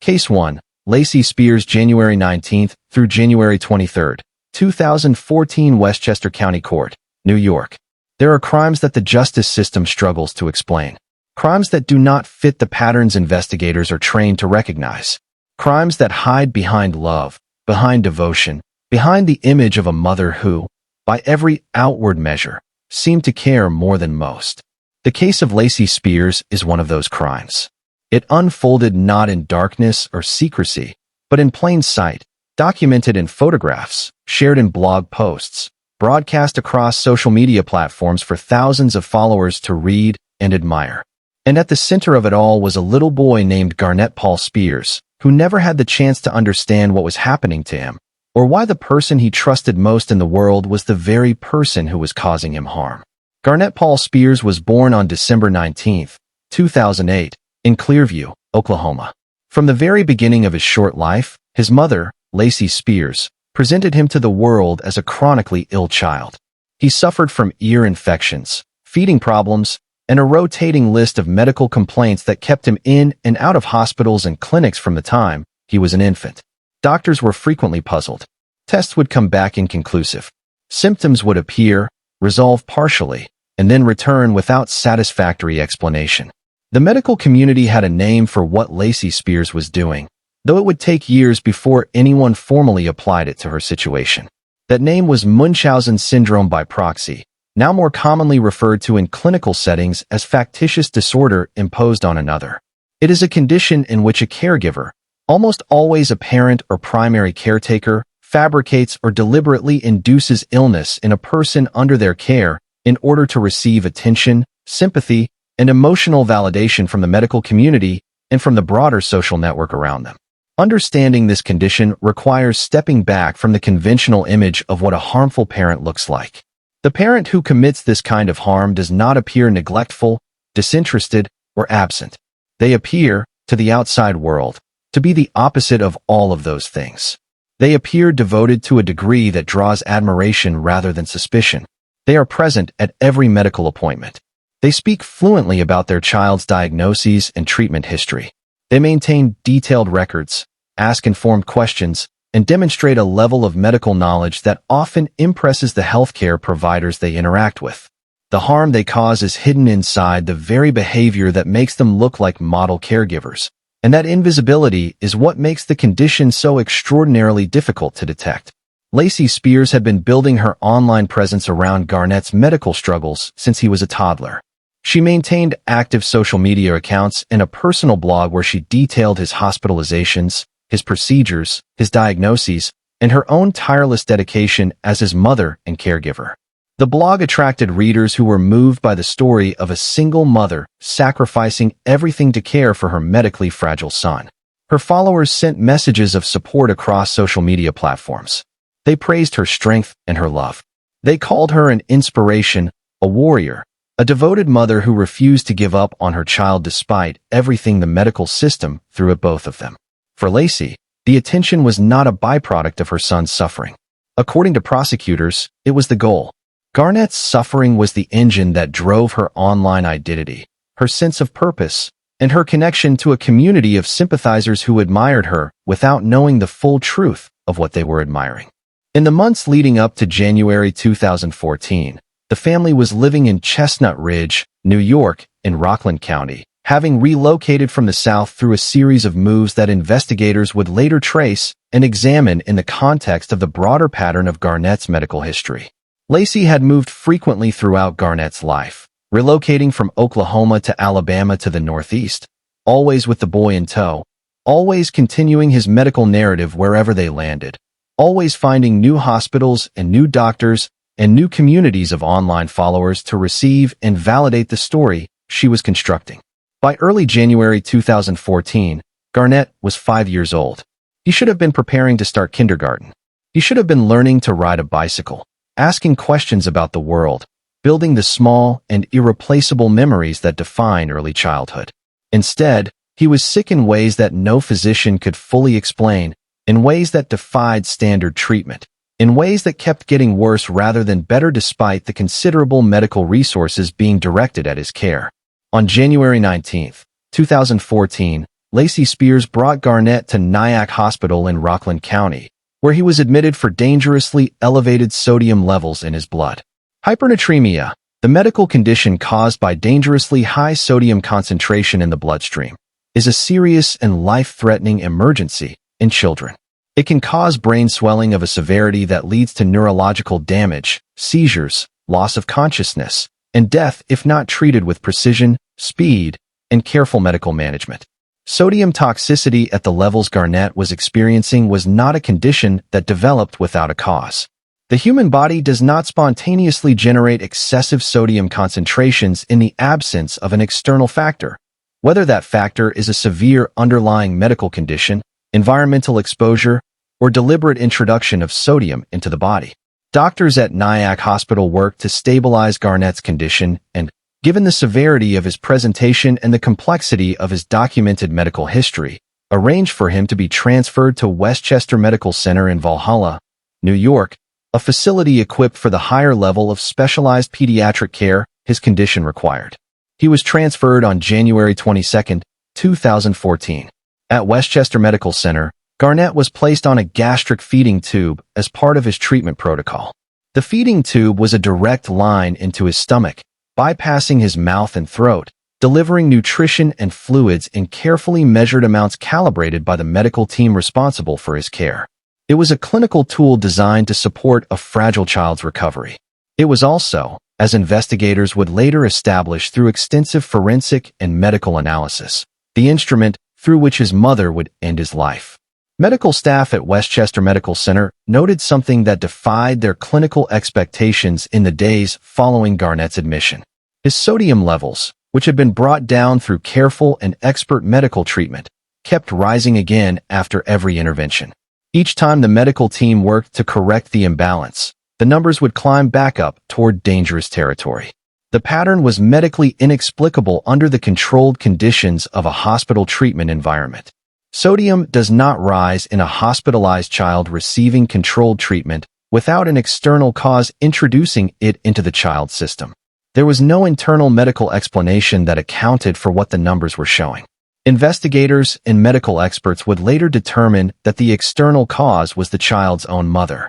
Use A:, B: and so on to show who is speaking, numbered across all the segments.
A: Case 1. Lacey Spears, January 19th through January 23rd, 2014, Westchester County Court, New York. There are crimes that the justice system struggles to explain. Crimes that do not fit the patterns investigators are trained to recognize. Crimes that hide behind love, behind devotion, behind the image of a mother who, by every outward measure, seemed to care more than most. The case of Lacey Spears is one of those crimes. It unfolded not in darkness or secrecy, but in plain sight, documented in photographs, shared in blog posts, broadcast across social media platforms for thousands of followers to read and admire. And at the center of it all was a little boy named Garnett Paul Spears, who never had the chance to understand what was happening to him, or why the person he trusted most in the world was the very person who was causing him harm. Garnett Paul Spears was born on December 19, 2008, in Clearview, Oklahoma. From the very beginning of his short life, his mother, Lacey Spears, presented him to the world as a chronically ill child. He suffered from ear infections, feeding problems, and a rotating list of medical complaints that kept him in and out of hospitals and clinics from the time he was an infant. Doctors were frequently puzzled. Tests would come back inconclusive. Symptoms would appear, resolve partially, and then return without satisfactory explanation. The medical community had a name for what Lacey Spears was doing, though it would take years before anyone formally applied it to her situation. That name was Munchausen syndrome by proxy, now more commonly referred to in clinical settings as factitious disorder imposed on another. It is a condition in which a caregiver, almost always a parent or primary caretaker, fabricates or deliberately induces illness in a person under their care in order to receive attention, sympathy, and emotional validation from the medical community and from the broader social network around them. Understanding this condition requires stepping back from the conventional image of what a harmful parent looks like. The parent who commits this kind of harm does not appear neglectful, disinterested, or absent. They appear, to the outside world, to be the opposite of all of those things. They appear devoted to a degree that draws admiration rather than suspicion. They are present at every medical appointment. They speak fluently about their child's diagnoses and treatment history. They maintain detailed records, ask informed questions, and demonstrate a level of medical knowledge that often impresses the healthcare providers they interact with. The harm they cause is hidden inside the very behavior that makes them look like model caregivers, and that invisibility is what makes the condition so extraordinarily difficult to detect. Lacey Spears had been building her online presence around Garnett's medical struggles since he was a toddler. She maintained active social media accounts and a personal blog where she detailed his hospitalizations, his procedures, his diagnoses, and her own tireless dedication as his mother and caregiver. The blog attracted readers who were moved by the story of a single mother sacrificing everything to care for her medically fragile son. Her followers sent messages of support across social media platforms. They praised her strength and her love. They called her an inspiration, a warrior, a devoted mother who refused to give up on her child despite everything the medical system threw at both of them. For Lacey, the attention was not a byproduct of her son's suffering. According to prosecutors, it was the goal. Garnett's suffering was the engine that drove her online identity, her sense of purpose, and her connection to a community of sympathizers who admired her without knowing the full truth of what they were admiring. In the months leading up to January 2014, the family was living in Chestnut Ridge, New York, in Rockland County, having relocated from the South through a series of moves that investigators would later trace and examine in the context of the broader pattern of Garnett's medical history. Lacey had moved frequently throughout Garnett's life, relocating from Oklahoma to Alabama to the Northeast, always with the boy in tow, always continuing his medical narrative wherever they landed, always finding new hospitals and new doctors and new communities of online followers to receive and validate the story she was constructing. By early January 2014, Garnett was 5 years old. He should have been preparing to start kindergarten. He should have been learning to ride a bicycle, asking questions about the world, building the small and irreplaceable memories that define early childhood. Instead, he was sick in ways that no physician could fully explain, in ways that defied standard treatment, in ways that kept getting worse rather than better despite the considerable medical resources being directed at his care. On January 19, 2014, Lacey Spears brought Garnett to Nyack Hospital in Rockland County, where he was admitted for dangerously elevated sodium levels in his blood. Hypernatremia, the medical condition caused by dangerously high sodium concentration in the bloodstream, is a serious and life-threatening emergency in children. It can cause brain swelling of a severity that leads to neurological damage, seizures, loss of consciousness, and death if not treated with precision, speed, and careful medical management. Sodium toxicity at the levels Garnett was experiencing was not a condition that developed without a cause. The human body does not spontaneously generate excessive sodium concentrations in the absence of an external factor, whether that factor is a severe underlying medical condition, environmental exposure, or deliberate introduction of sodium into the body. Doctors at Nyack Hospital worked to stabilize Garnett's condition and, given the severity of his presentation and the complexity of his documented medical history, arranged for him to be transferred to Westchester Medical Center in Valhalla, New York, a facility equipped for the higher level of specialized pediatric care his condition required. He was transferred on January 22, 2014. At Westchester Medical Center, Garnett was placed on a gastric feeding tube as part of his treatment protocol. The feeding tube was a direct line into his stomach, bypassing his mouth and throat, delivering nutrition and fluids in carefully measured amounts calibrated by the medical team responsible for his care. It was a clinical tool designed to support a fragile child's recovery. It was also, as investigators would later establish through extensive forensic and medical analysis, the instrument through which his mother would end his life. Medical staff at Westchester Medical Center noted something that defied their clinical expectations in the days following Garnett's admission. His sodium levels, which had been brought down through careful and expert medical treatment, kept rising again after every intervention. Each time the medical team worked to correct the imbalance, the numbers would climb back up toward dangerous territory. The pattern was medically inexplicable under the controlled conditions of a hospital treatment environment. Sodium does not rise in a hospitalized child receiving controlled treatment without an external cause introducing it into the child's system. There was no internal medical explanation that accounted for what the numbers were showing. Investigators and medical experts would later determine that the external cause was the child's own mother.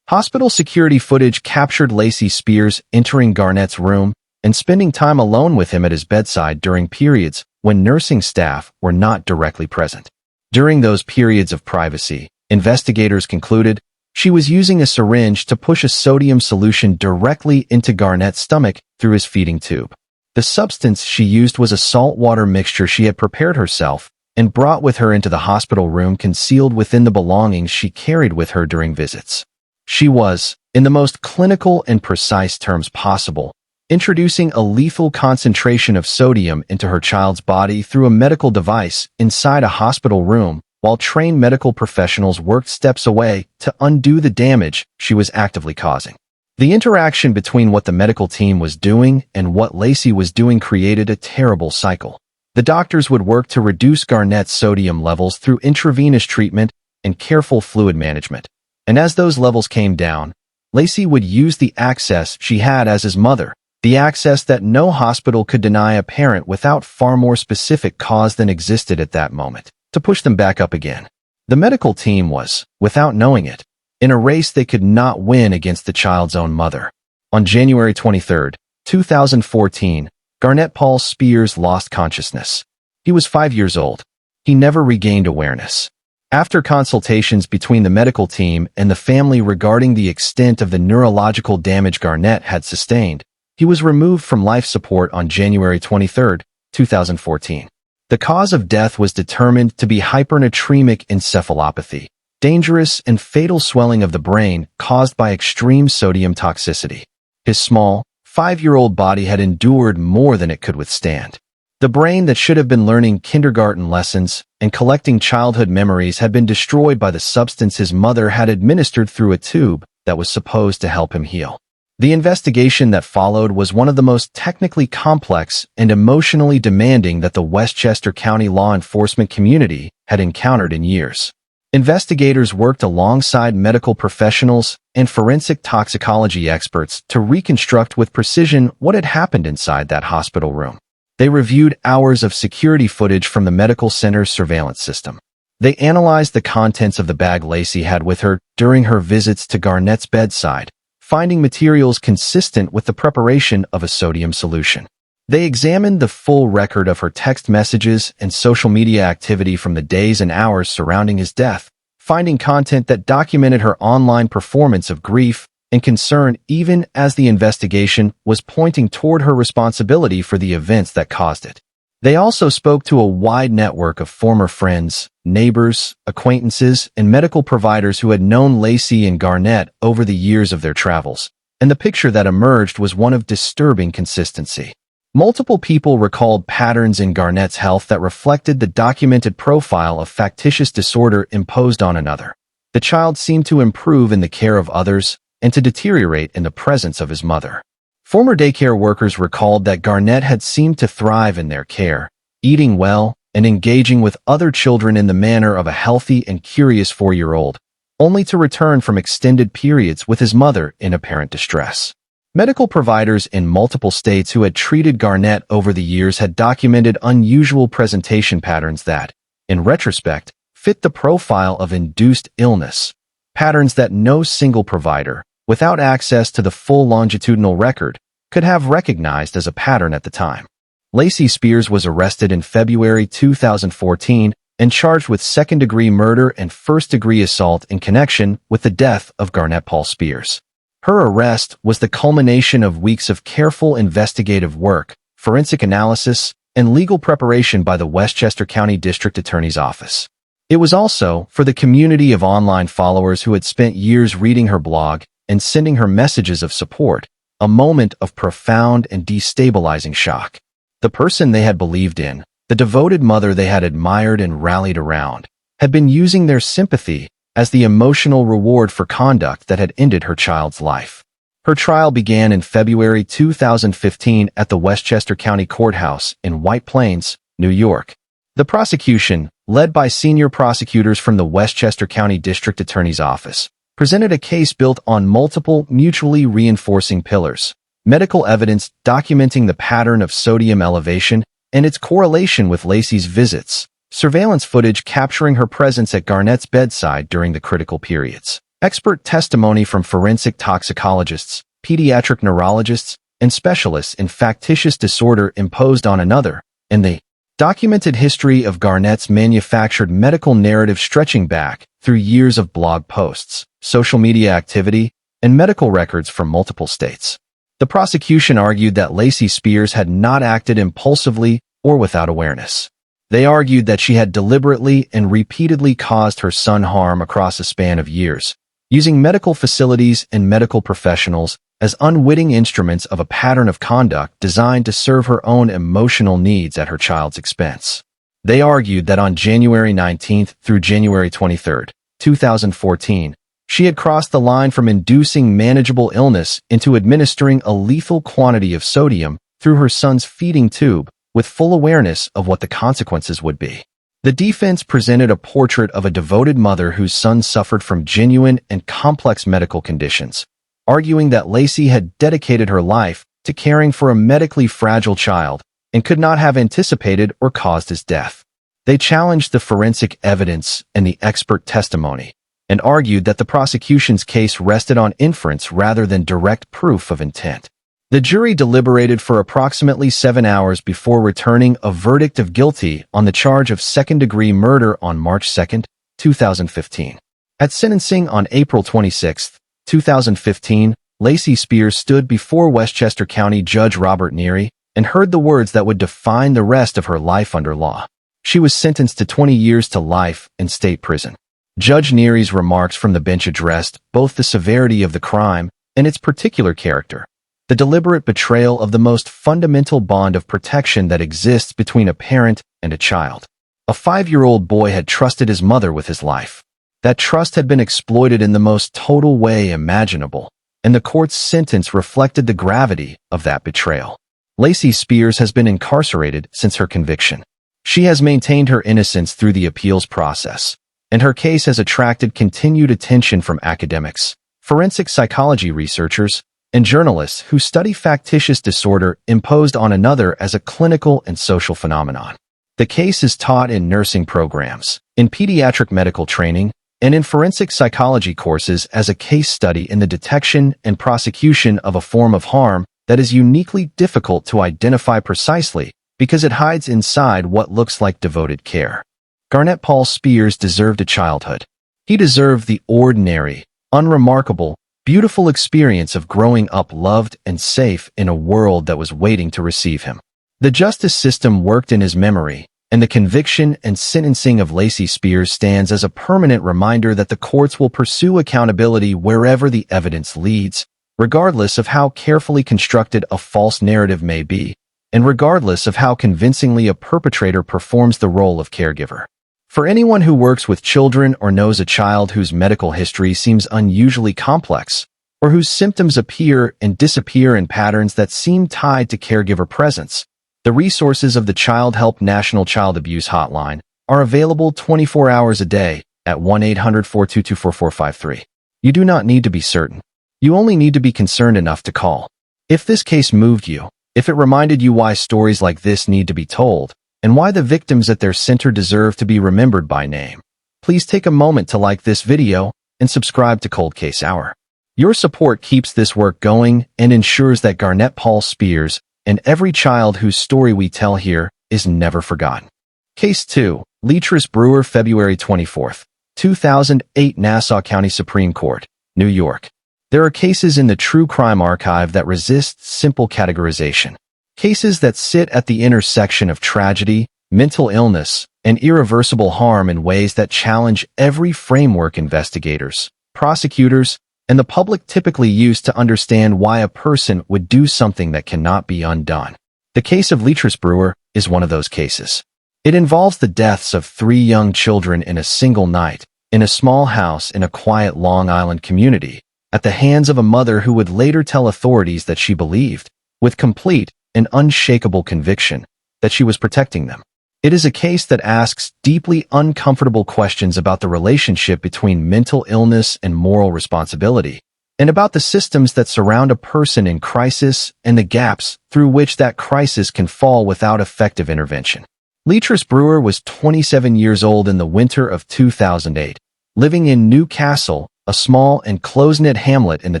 A: Hospital security footage captured Lacey Spears entering Garnett's room and spending time alone with him at his bedside during periods when nursing staff were not directly present. During those periods of privacy, investigators concluded she was using a syringe to push a sodium solution directly into Garnett's stomach through his feeding tube. The substance she used was a saltwater mixture she had prepared herself and brought with her into the hospital room concealed within the belongings she carried with her during visits. She was, in the most clinical and precise terms possible, introducing a lethal concentration of sodium into her child's body through a medical device inside a hospital room, while trained medical professionals worked steps away to undo the damage she was actively causing. The interaction between what the medical team was doing and what Lacey was doing created a terrible cycle. The doctors would work to reduce Garnett's sodium levels through intravenous treatment and careful fluid management. And as those levels came down, Lacey would use the access she had as his mother, the access that no hospital could deny a parent without far more specific cause than existed at that moment, to push them back up again. The medical team was, without knowing it, in a race they could not win against the child's own mother. On January 23, 2014, Garnett Paul Spears lost consciousness. He was 5 years old. He never regained awareness. After consultations between the medical team and the family regarding the extent of the neurological damage Garnett had sustained, he was removed from life support on January 23, 2014. The cause of death was determined to be hypernatremic encephalopathy, dangerous and fatal swelling of the brain caused by extreme sodium toxicity. His small, 5-year-old body had endured more than it could withstand. The brain that should have been learning kindergarten lessons and collecting childhood memories had been destroyed by the substance his mother had administered through a tube that was supposed to help him heal. The investigation that followed was one of the most technically complex and emotionally demanding that the Westchester County law enforcement community had encountered in years. Investigators worked alongside medical professionals and forensic toxicology experts to reconstruct with precision what had happened inside that hospital room. They reviewed hours of security footage from the medical center's surveillance system. They analyzed the contents of the bag Lacey had with her during her visits to Garnett's bedside, finding materials consistent with the preparation of a sodium solution. They examined the full record of her text messages and social media activity from the days and hours surrounding his death, finding content that documented her online performance of grief and concern even as the investigation was pointing toward her responsibility for the events that caused it. They also spoke to a wide network of former friends, neighbors, acquaintances, and medical providers who had known Lacey and Garnett over the years of their travels, and the picture that emerged was one of disturbing consistency. Multiple people recalled patterns in Garnett's health that reflected the documented profile of factitious disorder imposed on another. The child seemed to improve in the care of others and to deteriorate in the presence of his mother. Former daycare workers recalled that Garnett had seemed to thrive in their care, eating well and engaging with other children in the manner of a healthy and curious 4-year-old, only to return from extended periods with his mother in apparent distress. Medical providers in multiple states who had treated Garnett over the years had documented unusual presentation patterns that, in retrospect, fit the profile of induced illness, patterns that no single provider, without access to the full longitudinal record, could have recognized as a pattern at the time. Lacey Spears was arrested in February 2014 and charged with second-degree murder and first-degree assault in connection with the death of Garnett Paul Spears. Her arrest was the culmination of weeks of careful investigative work, forensic analysis, and legal preparation by the Westchester County District Attorney's Office. It was also, for the community of online followers who had spent years reading her blog and sending her messages of support, a moment of profound and destabilizing shock. The person they had believed in, the devoted mother they had admired and rallied around, had been using their sympathy as the emotional reward for conduct that had ended her child's life. Her trial began in February 2015 at the Westchester County Courthouse in White Plains, New York. The prosecution, led by senior prosecutors from the Westchester County District Attorney's Office, presented a case built on multiple mutually reinforcing pillars: medical evidence documenting the pattern of sodium elevation and its correlation with Lacey's visits, surveillance footage capturing her presence at Garnett's bedside during the critical periods, expert testimony from forensic toxicologists, pediatric neurologists, and specialists in factitious disorder imposed on another, and the documented history of Garnett's manufactured medical narrative stretching back through years of blog posts, social media activity, and medical records from multiple states. The prosecution argued that Lacey Spears had not acted impulsively or without awareness. They argued that she had deliberately and repeatedly caused her son harm across a span of years, using medical facilities and medical professionals as unwitting instruments of a pattern of conduct designed to serve her own emotional needs at her child's expense. They argued that on January 19 through January 23, 2014, she had crossed the line from inducing manageable illness into administering a lethal quantity of sodium through her son's feeding tube, with full awareness of what the consequences would be. The defense presented a portrait of a devoted mother whose son suffered from genuine and complex medical conditions, arguing that Lacey had dedicated her life to caring for a medically fragile child and could not have anticipated or caused his death. They challenged the forensic evidence and the expert testimony, and argued that the prosecution's case rested on inference rather than direct proof of intent. The jury deliberated for approximately 7 hours before returning a verdict of guilty on the charge of second-degree murder on March 2, 2015. At sentencing on April 26, 2015, Lacey Spears stood before Westchester County Judge Robert Neary and heard the words that would define the rest of her life under law. She was sentenced to 20 years to life in state prison. Judge Neary's remarks from the bench addressed both the severity of the crime and its particular character, the deliberate betrayal of the most fundamental bond of protection that exists between a parent and a child. A 5-year-old boy had trusted his mother with his life. That trust had been exploited in the most total way imaginable, and the court's sentence reflected the gravity of that betrayal. Lacey Spears has been incarcerated since her conviction. She has maintained her innocence through the appeals process, and her case has attracted continued attention from academics, forensic psychology researchers, and journalists who study factitious disorder imposed on another as a clinical and social phenomenon. The case is taught in nursing programs, in pediatric medical training, and in forensic psychology courses as a case study in the detection and prosecution of a form of harm that is uniquely difficult to identify precisely because it hides inside what looks like devoted care. Garnet Paul Spears deserved a childhood. He deserved the ordinary, unremarkable, beautiful experience of growing up loved and safe in a world that was waiting to receive him. The justice system worked in his memory, and the conviction and sentencing of Lacey Spears stands as a permanent reminder that the courts will pursue accountability wherever the evidence leads, regardless of how carefully constructed a false narrative may be, and regardless of how convincingly a perpetrator performs the role of caregiver. For anyone who works with children or knows a child whose medical history seems unusually complex, or whose symptoms appear and disappear in patterns that seem tied to caregiver presence, the resources of the Child Help National Child Abuse Hotline are available 24 hours a day at 1-800-422-4453. You do not need to be certain. You only need to be concerned enough to call. If this case moved you, if it reminded you why stories like this need to be told, and why the victims at their center deserve to be remembered by name, please take a moment to like this video and subscribe to Cold Case Hour. Your support keeps this work going and ensures that Garnet Paul Spears and every child whose story we tell here is never forgotten. Case 2, Leatrice Brewer, February 24, 2008, Nassau County Supreme Court, New York. There are cases in the true crime archive that resist simple categorization. Cases that sit at the intersection of tragedy, mental illness, and irreversible harm in ways that challenge every framework investigators, prosecutors, and the public typically use to understand why a person would do something that cannot be undone. The case of Leatrice Brewer is one of those cases. It involves the deaths of 3 young children in a single night, in a small house in a quiet Long Island community, at the hands of a mother who would later tell authorities that she believed, with complete and unshakable conviction, that she was protecting them. It is a case that asks deeply uncomfortable questions about the relationship between mental illness and moral responsibility, and about the systems that surround a person in crisis and the gaps through which that crisis can fall without effective intervention. Leatrice Brewer was 27 years old in the winter of 2008, living in New Castle, a small and close-knit hamlet in the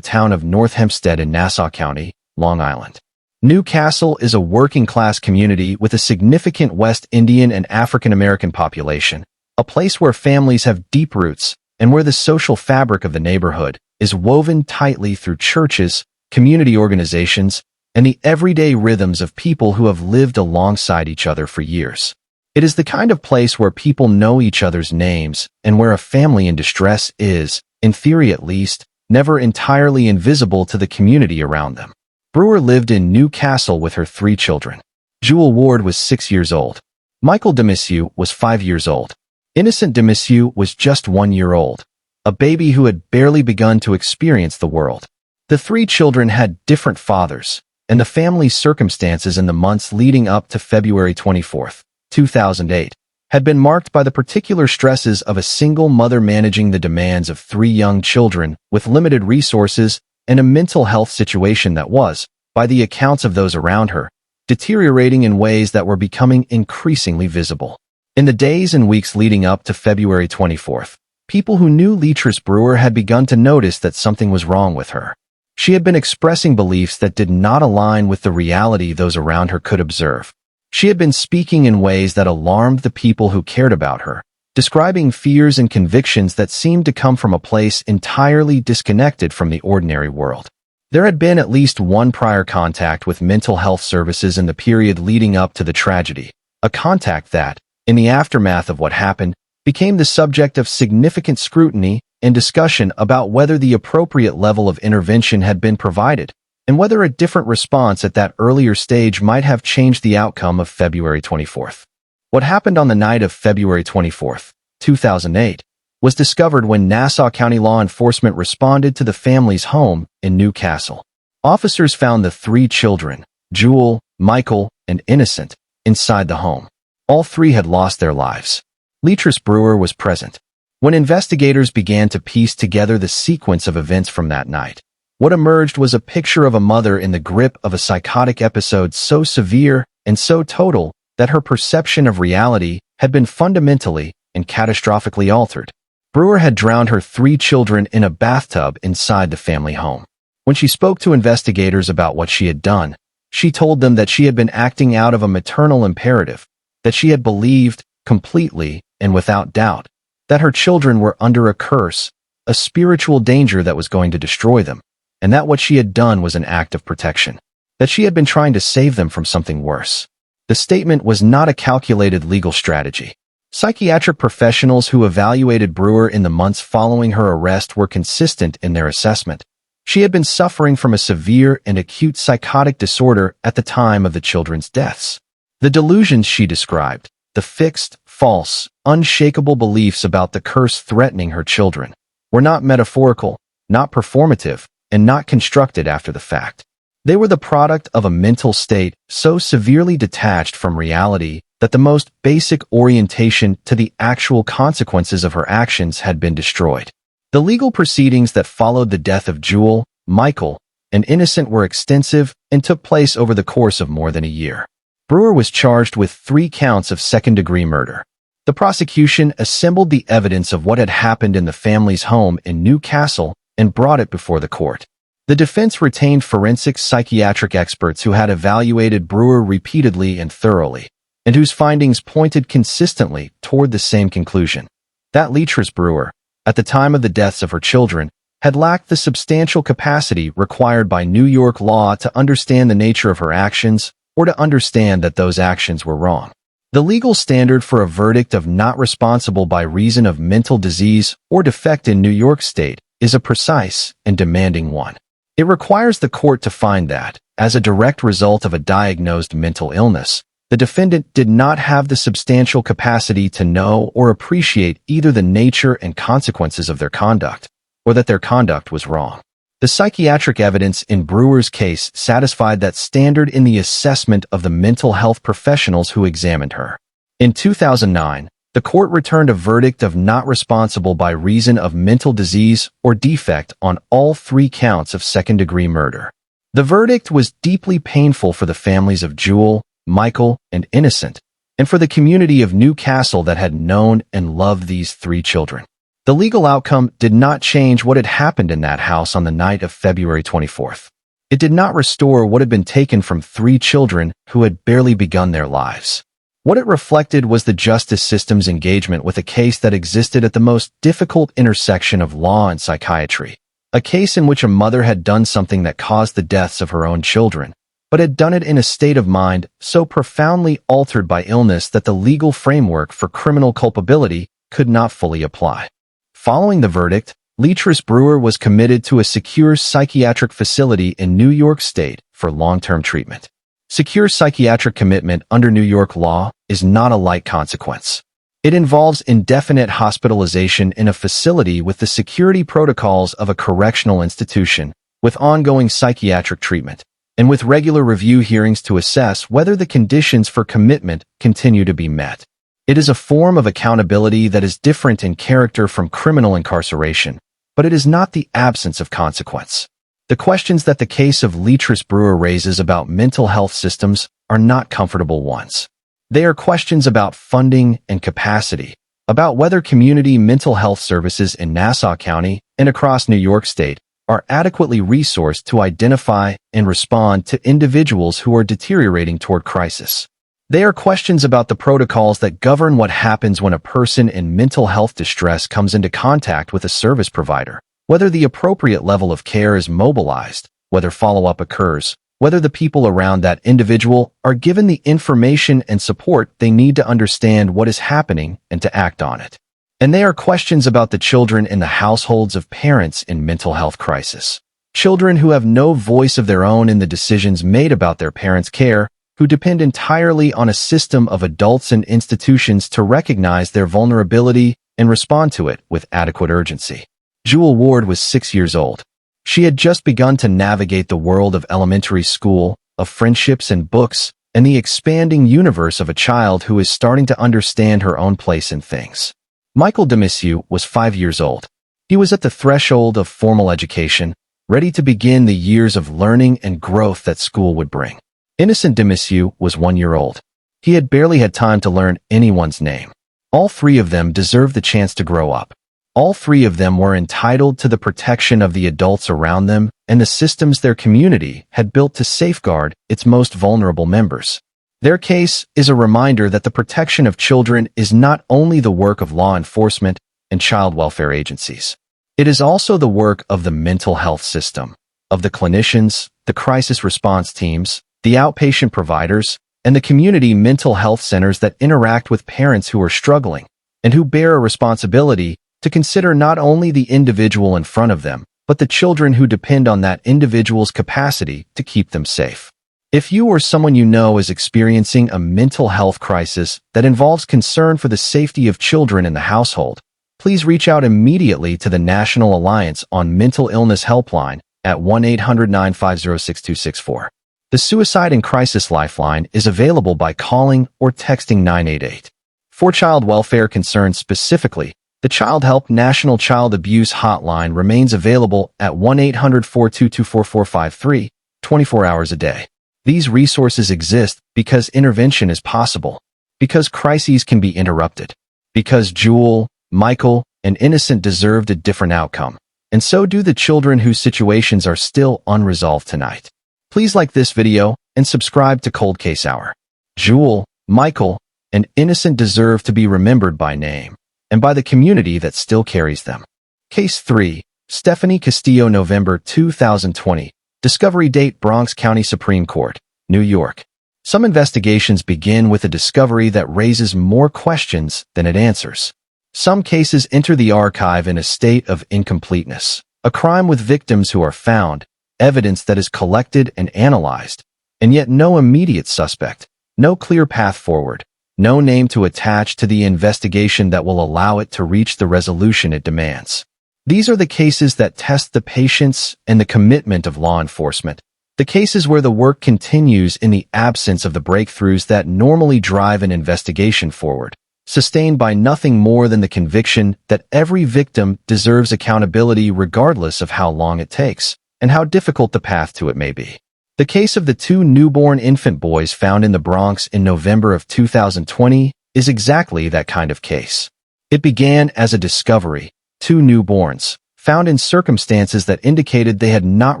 A: town of North Hempstead in Nassau County, Long Island. New Castle is a working-class community with a significant West Indian and African American population, a place where families have deep roots and where the social fabric of the neighborhood is woven tightly through churches, community organizations, and the everyday rhythms of people who have lived alongside each other for years. It is the kind of place where people know each other's names and where a family in distress is, in theory at least, never entirely invisible to the community around them. Brewer lived in New Castle with her 3 children. Jewel Ward was 6 years old. Michael Demiseux was 5 years old. Innocent Demiseux was just 1 year old, a baby who had barely begun to experience the world. The 3 children had different fathers, and the family's circumstances in the months leading up to February 24, 2008, had been marked by the particular stresses of a single mother managing the demands of 3 young children with limited resources and a mental health situation that was, by the accounts of those around her, deteriorating in ways that were becoming increasingly visible. In the days and weeks leading up to February 24th, people who knew Leatrice Brewer had begun to notice that something was wrong with her. She had been expressing beliefs that did not align with the reality those around her could observe. She had been speaking in ways that alarmed the people who cared about her, describing fears and convictions that seemed to come from a place entirely disconnected from the ordinary world. There had been at least one prior contact with mental health services in the period leading up to the tragedy, a contact that, in the aftermath of what happened, became the subject of significant scrutiny and discussion about whether the appropriate level of intervention had been provided, and whether a different response at that earlier stage might have changed the outcome of February 24th. What happened on the night of February 24th, 2008, was discovered when Nassau County law enforcement responded to the family's home in New Castle. Officers found the 3 children, Jewel, Michael, and Innocent, inside the home. All 3 had lost their lives. Leatrice Brewer was present. When investigators began to piece together the sequence of events from that night, What emerged was a picture of a mother in the grip of a psychotic episode so severe and so total that her perception of reality had been fundamentally and catastrophically altered. Brewer had drowned her 3 children in a bathtub inside the family home. When she spoke to investigators about what she had done, she told them that she had been acting out of a maternal imperative, that she had believed, completely and without doubt, that her children were under a curse, a spiritual danger that was going to destroy them, and that what she had done was an act of protection, that she had been trying to save them from something worse. The statement was not a calculated legal strategy. Psychiatric professionals who evaluated Brewer in the months following her arrest were consistent in their assessment. She had been suffering from a severe and acute psychotic disorder at the time of the children's deaths. The delusions she described, the fixed, false, unshakable beliefs about the curse threatening her children, were not metaphorical, not performative, and not constructed after the fact. They were the product of a mental state so severely detached from reality that the most basic orientation to the actual consequences of her actions had been destroyed. The legal proceedings that followed the death of Jewel, Michael, and Innocent were extensive and took place over the course of more than a year. Brewer was charged with 3 counts of second-degree murder. The prosecution assembled the evidence of what had happened in the family's home in Newcastle and brought it before the court. The defense retained forensic psychiatric experts who had evaluated Brewer repeatedly and thoroughly, and whose findings pointed consistently toward the same conclusion: that Leatrice Brewer, at the time of the deaths of her children, had lacked the substantial capacity required by New York law to understand the nature of her actions or to understand that those actions were wrong. The legal standard for a verdict of not responsible by reason of mental disease or defect in New York State is a precise and demanding one. It requires the court to find that, as a direct result of a diagnosed mental illness, the defendant did not have the substantial capacity to know or appreciate either the nature and consequences of their conduct, or that their conduct was wrong. The psychiatric evidence in Brewer's case satisfied that standard in the assessment of the mental health professionals who examined her. In 2009, the court returned a verdict of not responsible by reason of mental disease or defect on all 3 counts of second-degree murder. The verdict was deeply painful for the families of Jewel, Michael, and Innocent, and for the community of Newcastle that had known and loved these 3 children. The legal outcome did not change what had happened in that house on the night of February 24th. It did not restore what had been taken from 3 children who had barely begun their lives. What it reflected was the justice system's engagement with a case that existed at the most difficult intersection of law and psychiatry, a case in which a mother had done something that caused the deaths of her own children, but had done it in a state of mind so profoundly altered by illness that the legal framework for criminal culpability could not fully apply. Following the verdict, Leatrice Brewer was committed to a secure psychiatric facility in New York State for long-term treatment. Secure psychiatric commitment under New York law is not a light consequence. It involves indefinite hospitalization in a facility with the security protocols of a correctional institution, with ongoing psychiatric treatment, and with regular review hearings to assess whether the conditions for commitment continue to be met. It is a form of accountability that is different in character from criminal incarceration, but it is not the absence of consequence. The questions that the case of Leatrice Brewer raises about mental health systems are not comfortable ones. They are questions about funding and capacity, about whether community mental health services in Nassau County and across New York State are adequately resourced to identify and respond to individuals who are deteriorating toward crisis. They are questions about the protocols that govern what happens when a person in mental health distress comes into contact with a service provider, whether the appropriate level of care is mobilized, whether follow-up occurs, whether the people around that individual are given the information and support they need to understand what is happening and to act on it. And they are questions about the children in the households of parents in mental health crisis. Children who have no voice of their own in the decisions made about their parents' care, who depend entirely on a system of adults and institutions to recognize their vulnerability and respond to it with adequate urgency. Jewel Ward was 6 years old. She had just begun to navigate the world of elementary school, of friendships and books, and the expanding universe of a child who is starting to understand her own place in things. Michael Demisio was 5 years old. He was at the threshold of formal education, ready to begin the years of learning and growth that school would bring. Innocent Demiseux was 1 year old. He had barely had time to learn anyone's name. All three of them deserved the chance to grow up. All three of them were entitled to the protection of the adults around them and the systems their community had built to safeguard its most vulnerable members. Their case is a reminder that the protection of children is not only the work of law enforcement and child welfare agencies. It is also the work of the mental health system, of the clinicians, the crisis response teams, the outpatient providers, and the community mental health centers that interact with parents who are struggling and who bear a responsibility to consider not only the individual in front of them, but the children who depend on that individual's capacity to keep them safe. If you or someone you know is experiencing a mental health crisis that involves concern for the safety of children in the household, please reach out immediately to the National Alliance on Mental Illness Helpline at 1-800-950-6264. The Suicide and Crisis Lifeline is available by calling or texting 988. For child welfare concerns specifically, the Child Help National Child Abuse Hotline remains available at 1-800-422-4453, 24 hours a day. These resources exist because intervention is possible, because crises can be interrupted, because Jewel, Michael, and Innocent deserved a different outcome, and so do the children whose situations are still unresolved tonight. Please like this video and subscribe to Cold Case Hour. Jewel, Michael, and Innocent deserve to be remembered by name and by the community that still carries them. Case 3, Stephanie Castillo, November 2020. Discovery date Bronx County Supreme Court, New York. Some investigations begin with a discovery that raises more questions than it answers. Some cases enter the archive in a state of incompleteness, a crime with victims who are found, evidence that is collected and analyzed, and yet no immediate suspect, no clear path forward, no name to attach to the investigation that will allow it to reach the resolution it demands. These are the cases that test the patience and the commitment of law enforcement, the cases where the work continues in the absence of the breakthroughs that normally drive an investigation forward, sustained by nothing more than the conviction that every victim deserves accountability regardless of how long it takes and how difficult the path to it may be. The case of the two newborn infant boys found in the Bronx in November of 2020 is exactly that kind of case. It began as a discovery, two newborns, found in circumstances that indicated they had not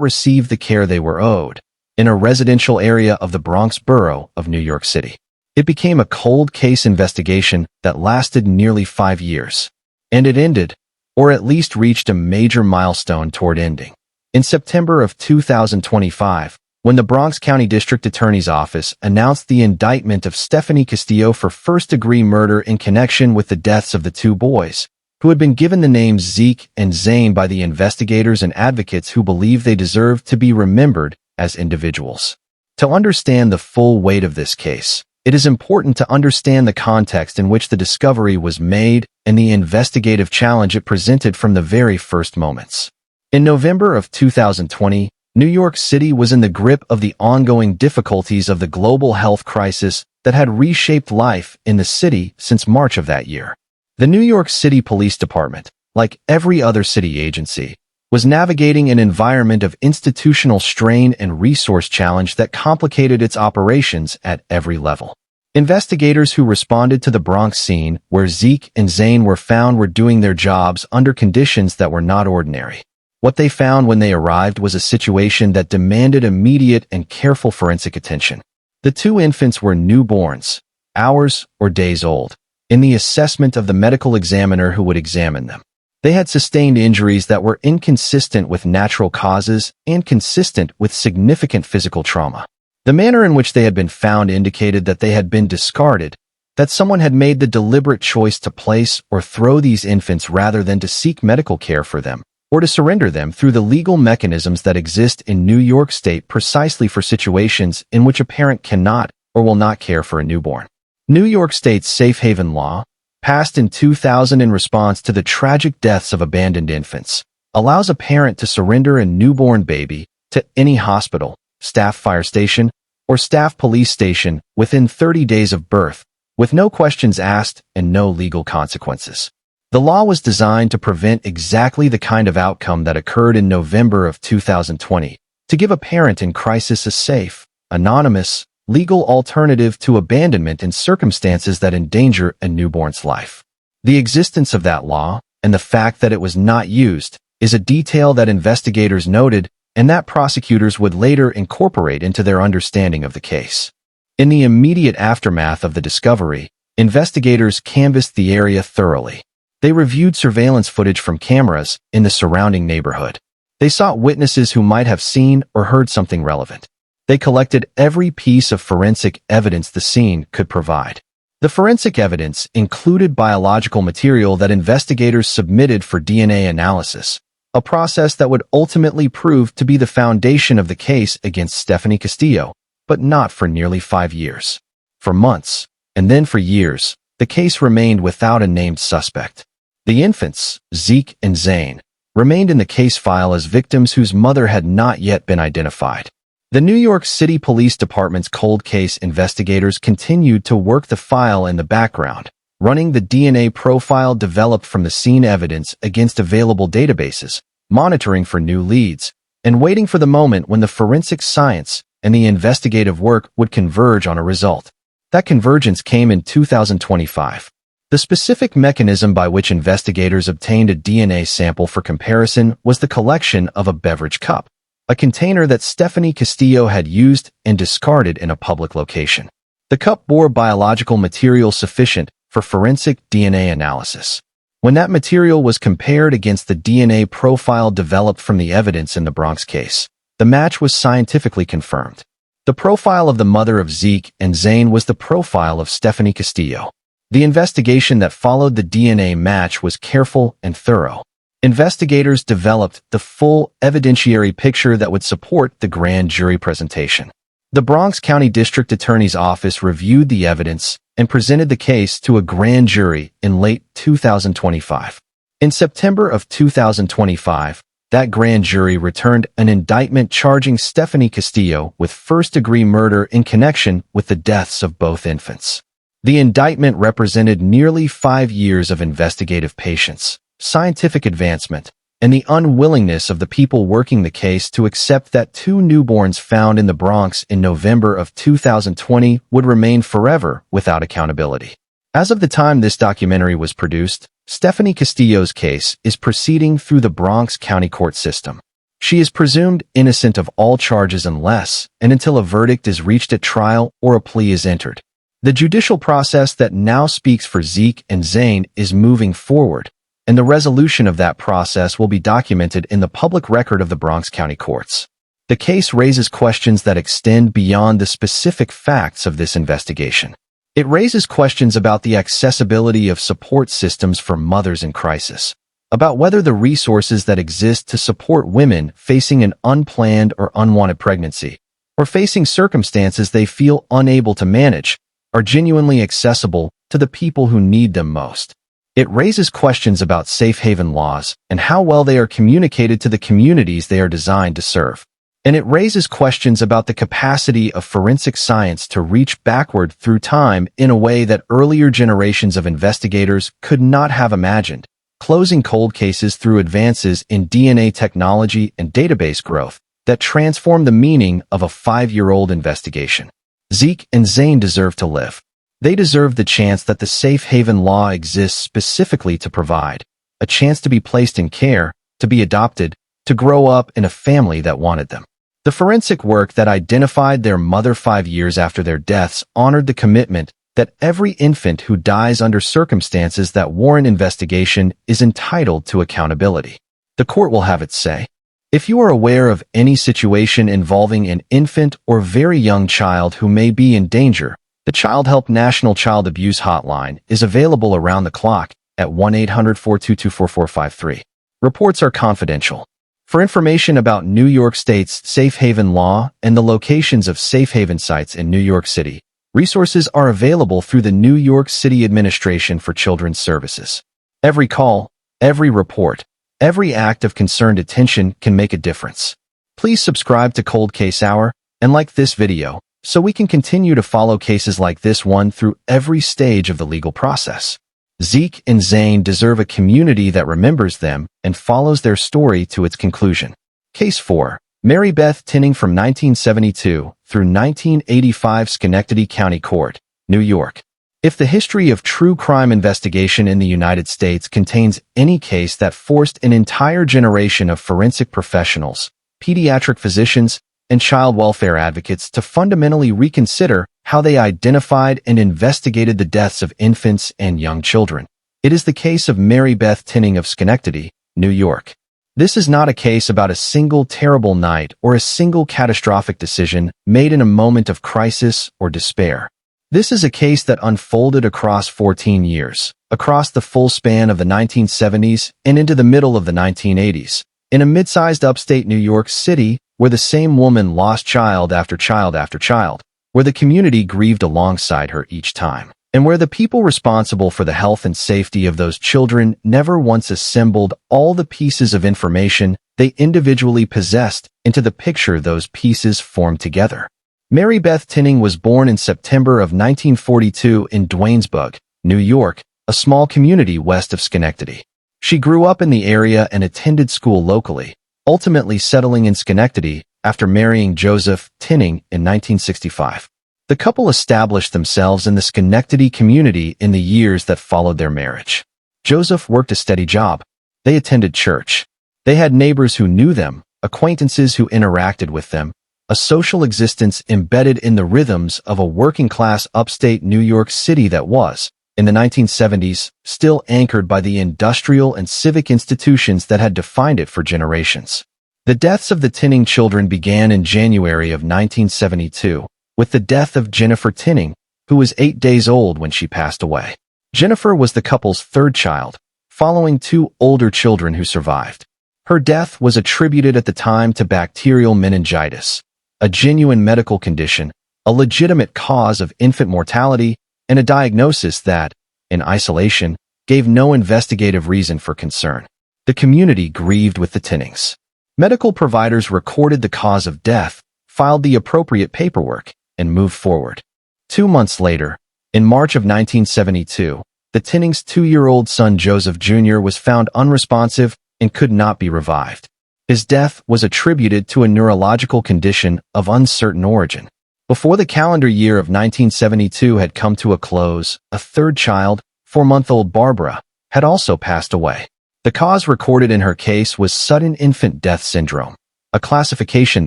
A: received the care they were owed, in a residential area of the Bronx borough of New York City. It became a cold case investigation that lasted nearly 5 years. And it ended, or at least reached a major milestone toward ending. In September of 2025, when the Bronx County District Attorney's Office announced the indictment of Stephanie Castillo for first-degree murder in connection with the deaths of the two boys, who had been given the names Zeke and Zane by the investigators and advocates who believed they deserved to be remembered as individuals. To understand the full weight of this case, it is important to understand the context in which the discovery was made and the investigative challenge it presented from the very first moments. In November of 2020, New York City was in the grip of the ongoing difficulties of the global health crisis that had reshaped life in the city since March of that year. The New York City Police Department, like every other city agency, was navigating an environment of institutional strain and resource challenge that complicated its operations at every level. Investigators who responded to the Bronx scene where Zeke and Zane were found were doing their jobs under conditions that were not ordinary. What they found when they arrived was a situation that demanded immediate and careful forensic attention. The two infants were newborns, hours or days old, in the assessment of the medical examiner who would examine them. They had sustained injuries that were inconsistent with natural causes and consistent with significant physical trauma. The manner in which they had been found indicated that they had been discarded, that someone had made the deliberate choice to place or throw these infants rather than to seek medical care for them, or to surrender them through the legal mechanisms that exist in New York State precisely for situations in which a parent cannot or will not care for a newborn. New York State's safe haven law, passed in 2000 in response to the tragic deaths of abandoned infants, allows a parent to surrender a newborn baby to any hospital, staff fire station, or staff police station within 30 days of birth, with no questions asked and no legal consequences. The law was designed to prevent exactly the kind of outcome that occurred in November of 2020, to give a parent in crisis a safe, anonymous, legal alternative to abandonment in circumstances that endanger a newborn's life. The existence of that law, and the fact that it was not used, is a detail that investigators noted and that prosecutors would later incorporate into their understanding of the case. In the immediate aftermath of the discovery, investigators canvassed the area thoroughly. They reviewed surveillance footage from cameras in the surrounding neighborhood. They sought witnesses who might have seen or heard something relevant. They collected every piece of forensic evidence the scene could provide. The forensic evidence included biological material that investigators submitted for DNA analysis, a process that would ultimately prove to be the foundation of the case against Stephanie Castillo, but not for nearly 5 years. For months, and then for years, the case remained without a named suspect. The infants, Zeke and Zane, remained in the case file as victims whose mother had not yet been identified. The New York City Police Department's cold case investigators continued to work the file in the background, running the DNA profile developed from the scene evidence against available databases, monitoring for new leads, and waiting for the moment when the forensic science and the investigative work would converge on a result. That convergence came in 2025. The specific mechanism by which investigators obtained a DNA sample for comparison was the collection of a beverage cup, a container that Stephanie Castillo had used and discarded in a public location. The cup bore biological material sufficient for forensic DNA analysis. When that material was compared against the DNA profile developed from the evidence in the Bronx case, the match was scientifically confirmed. The profile of the mother of Zeke and Zane was the profile of Stephanie Castillo. The investigation that followed the DNA match was careful and thorough. Investigators developed the full evidentiary picture that would support the grand jury presentation. The Bronx County District Attorney's Office reviewed the evidence and presented the case to a grand jury in late 2025. In September of 2025, that grand jury returned an indictment charging Stephanie Castillo with first-degree murder in connection with the deaths of both infants. The indictment represented nearly 5 years of investigative patience, scientific advancement, and the unwillingness of the people working the case to accept that 2 newborns found in the Bronx in November of 2020 would remain forever without accountability. As of the time this documentary was produced, Stephanie Castillo's case is proceeding through the Bronx County court system. She is presumed innocent of all charges unless and until a verdict is reached at trial or a plea is entered. The judicial process that now speaks for Zeke and Zane is moving forward, and the resolution of that process will be documented in the public record of the Bronx County courts. The case raises questions that extend beyond the specific facts of this investigation. It raises questions about the accessibility of support systems for mothers in crisis, about whether the resources that exist to support women facing an unplanned or unwanted pregnancy, or facing circumstances they feel unable to manage, are genuinely accessible to the people who need them most. It raises questions about safe haven laws and how well they are communicated to the communities they are designed to serve. And it raises questions about the capacity of forensic science to reach backward through time in a way that earlier generations of investigators could not have imagined, closing cold cases through advances in DNA technology and database growth that transform the meaning of a 5-year-old investigation. Zeke and Zane deserve to live. They deserve the chance that the safe haven law exists specifically to provide, a chance to be placed in care, to be adopted, to grow up in a family that wanted them. The forensic work that identified their mother 5 years after their deaths honored the commitment that every infant who dies under circumstances that warrant investigation is entitled to accountability. The court will have its say. If you are aware of any situation involving an infant or very young child who may be in danger, the Child Help National Child Abuse Hotline is available around the clock at 1-800-422-4453. Reports are confidential. For information about New York State's safe haven law and the locations of safe haven sites in New York City, resources are available through the New York City Administration for Children's Services. Every call, every report, every act of concerned attention can make a difference. Please subscribe to Cold Case Hour and like this video so we can continue to follow cases like this one through every stage of the legal process. Zeke and Zane deserve a community that remembers them and follows their story to its conclusion. Case 4. Marybeth Tinning from 1972 through 1985 Schenectady County Court, New York. If the history of true crime investigation in the United States contains any case that forced an entire generation of forensic professionals, pediatric physicians, and child welfare advocates to fundamentally reconsider how they identified and investigated the deaths of infants and young children, it is the case of Marybeth Tinning of Schenectady, New York. This is not a case about a single terrible night or a single catastrophic decision made in a moment of crisis or despair. This is a case that unfolded across 14 years, across the full span of the 1970s and into the middle of the 1980s, in a mid-sized upstate New York City where the same woman lost child after child after child, where the community grieved alongside her each time, and where the people responsible for the health and safety of those children never once assembled all the pieces of information they individually possessed into the picture those pieces formed together. Marybeth Tinning was born in September of 1942 in Duanesburg, New York, a small community west of Schenectady. She grew up in the area and attended school locally, ultimately settling in Schenectady after marrying Joseph Tinning in 1965. The couple established themselves in the Schenectady community in the years that followed their marriage. Joseph worked a steady job. They attended church. They had neighbors who knew them, acquaintances who interacted with them, a social existence embedded in the rhythms of a working-class upstate New York City that was, in the 1970s, still anchored by the industrial and civic institutions that had defined it for generations. The deaths of the Tinning children began in January of 1972, with the death of Jennifer Tinning, who was 8 days old when she passed away. Jennifer was the couple's third child, following 2 older children who survived. Her death was attributed at the time to bacterial meningitis, a genuine medical condition, a legitimate cause of infant mortality, and a diagnosis that, in isolation, gave no investigative reason for concern. The community grieved with the Tinnings. Medical providers recorded the cause of death, filed the appropriate paperwork, and moved forward. 2 months later, in March of 1972, the Tinnings' 2-year-old son Joseph Jr. was found unresponsive and could not be revived. His death was attributed to a neurological condition of uncertain origin. Before the calendar year of 1972 had come to a close, a third child, 4-month-old Barbara, had also passed away. The cause recorded in her case was sudden infant death syndrome, a classification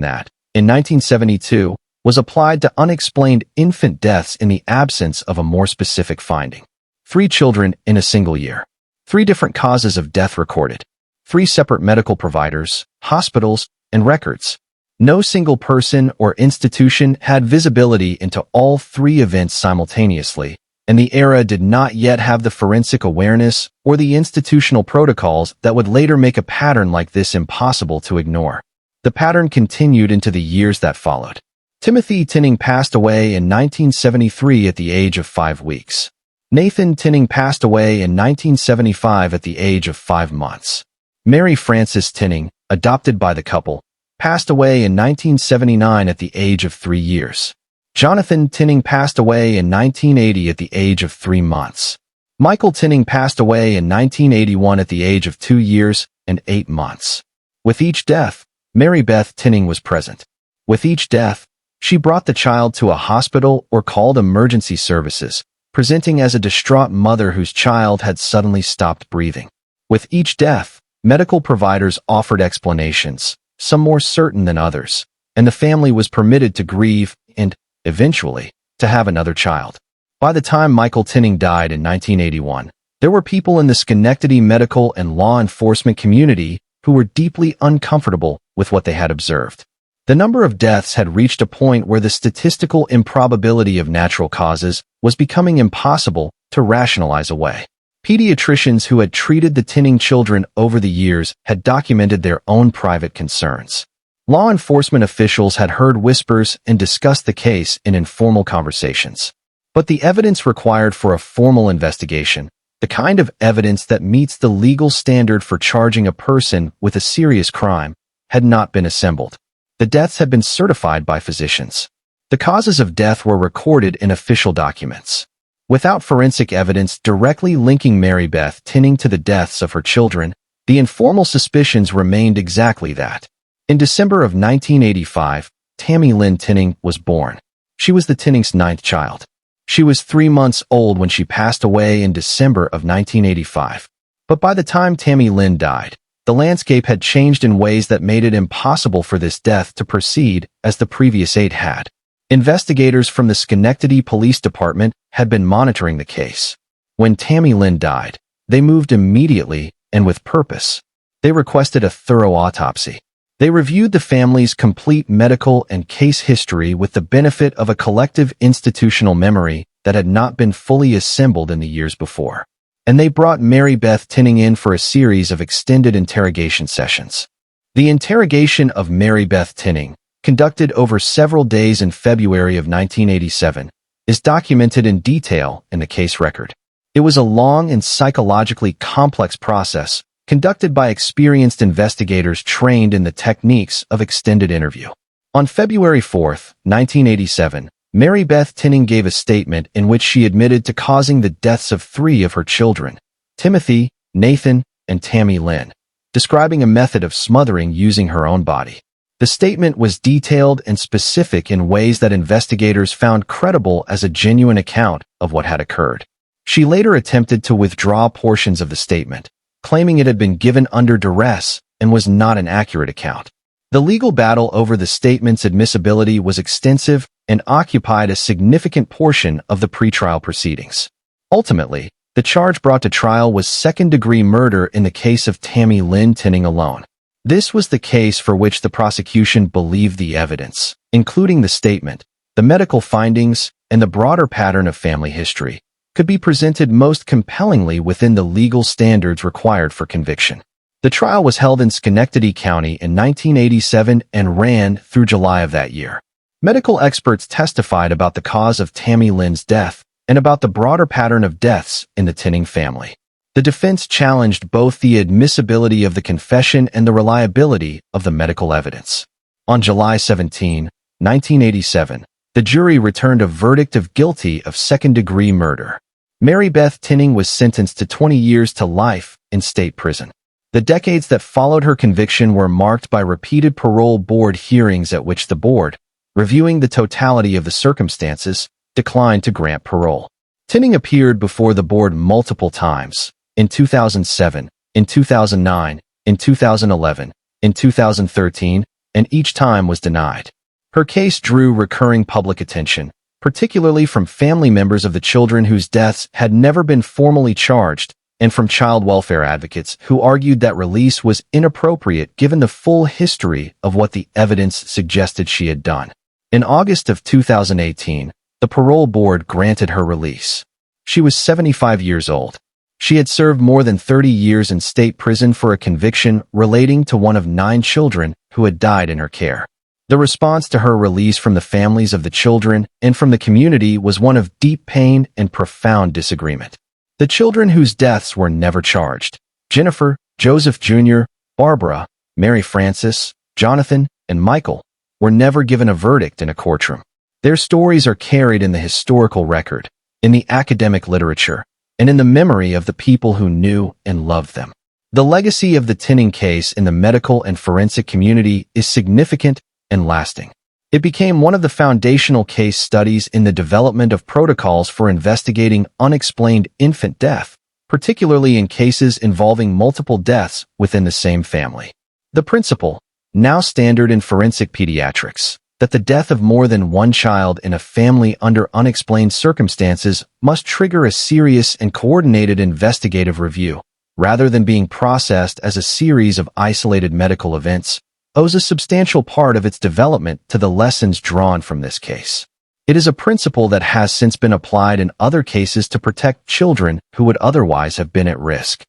A: that, in 1972, was applied to unexplained infant deaths in the absence of a more specific finding. 3 children in a single year. 3 different causes of death recorded. 3 separate medical providers, hospitals, and records. No single person or institution had visibility into all 3 events simultaneously, and the era did not yet have the forensic awareness or the institutional protocols that would later make a pattern like this impossible to ignore. The pattern continued into the years that followed. Timothy Tinning passed away in 1973 at the age of 5 weeks. Nathan Tinning passed away in 1975 at the age of 5 months. Mary Frances Tinning, adopted by the couple, passed away in 1979 at the age of 3 years. Jonathan Tinning passed away in 1980 at the age of 3 months. Michael Tinning passed away in 1981 at the age of 2 years and 8 months. With each death, Marybeth Tinning was present. With each death, she brought the child to a hospital or called emergency services, presenting as a distraught mother whose child had suddenly stopped breathing. With each death, medical providers offered explanations, some more certain than others, and the family was permitted to grieve and, eventually, to have another child. By the time Michael Tinning died in 1981, there were people in the Schenectady medical and law enforcement community who were deeply uncomfortable with what they had observed. The number of deaths had reached a point where the statistical improbability of natural causes was becoming impossible to rationalize away. Pediatricians who had treated the Tinning children over the years had documented their own private concerns. Law enforcement officials had heard whispers and discussed the case in informal conversations. But the evidence required for a formal investigation, the kind of evidence that meets the legal standard for charging a person with a serious crime, had not been assembled. The deaths had been certified by physicians. The causes of death were recorded in official documents. Without forensic evidence directly linking Marybeth Tinning to the deaths of her children, the informal suspicions remained exactly that. In December of 1985, Tammy Lynn Tinning was born. She was the Tinnings' 9th child. She was 3 months old when she passed away in December of 1985. But by the time Tammy Lynn died, the landscape had changed in ways that made it impossible for this death to proceed as the previous 8 had. Investigators from the Schenectady Police Department had been monitoring the case. When Tammy Lynn died, they moved immediately and with purpose. They requested a thorough autopsy. They reviewed the family's complete medical and case history with the benefit of a collective institutional memory that had not been fully assembled in the years before. And they brought Marybeth Tinning in for a series of extended interrogation sessions. The interrogation of Marybeth Tinning, conducted over several days in February of 1987, is documented in detail in the case record. It was a long and psychologically complex process conducted by experienced investigators trained in the techniques of extended interview. On February 4, 1987, Marybeth Tinning gave a statement in which she admitted to causing the deaths of 3 of her children, Timothy, Nathan, and Tammy Lynn, describing a method of smothering using her own body. The statement was detailed and specific in ways that investigators found credible as a genuine account of what had occurred. She later attempted to withdraw portions of the statement, claiming it had been given under duress and was not an accurate account. The legal battle over the statement's admissibility was extensive and occupied a significant portion of the pretrial proceedings. Ultimately, the charge brought to trial was second-degree murder in the case of Tammy Lynn Tinning alone. This was the case for which the prosecution believed the evidence, including the statement, the medical findings, and the broader pattern of family history, could be presented most compellingly within the legal standards required for conviction. The trial was held in Schenectady County in 1987 and ran through July of that year. Medical experts testified about the cause of Tammy Lynn's death and about the broader pattern of deaths in the Tinning family. The defense challenged both the admissibility of the confession and the reliability of the medical evidence. On July 17, 1987, the jury returned a verdict of guilty of second-degree murder. Marybeth Tinning was sentenced to 20 years to life in state prison. The decades that followed her conviction were marked by repeated parole board hearings at which the board, reviewing the totality of the circumstances, declined to grant parole. Tinning appeared before the board multiple times, in 2007, in 2009, in 2011, in 2013, and each time was denied. Her case drew recurring public attention, particularly from family members of the children whose deaths had never been formally charged, and from child welfare advocates who argued that release was inappropriate given the full history of what the evidence suggested she had done. In August of 2018, the parole board granted her release. She was 75 years old. She had served more than 30 years in state prison for a conviction relating to one of 9 children who had died in her care. The response to her release from the families of the children and from the community was one of deep pain and profound disagreement. The children whose deaths were never charged, Jennifer, Joseph Jr., Barbara, Mary Frances, Jonathan, and Michael, were never given a verdict in a courtroom. Their stories are carried in the historical record, in the academic literature, and in the memory of the people who knew and loved them. The legacy of the Tinning case in the medical and forensic community is significant and lasting. It became one of the foundational case studies in the development of protocols for investigating unexplained infant death, particularly in cases involving multiple deaths within the same family. The principle, now standard in forensic pediatrics, that the death of more than one child in a family under unexplained circumstances must trigger a serious and coordinated investigative review, rather than being processed as a series of isolated medical events, owes a substantial part of its development to the lessons drawn from this case. It is a principle that has since been applied in other cases to protect children who would otherwise have been at risk.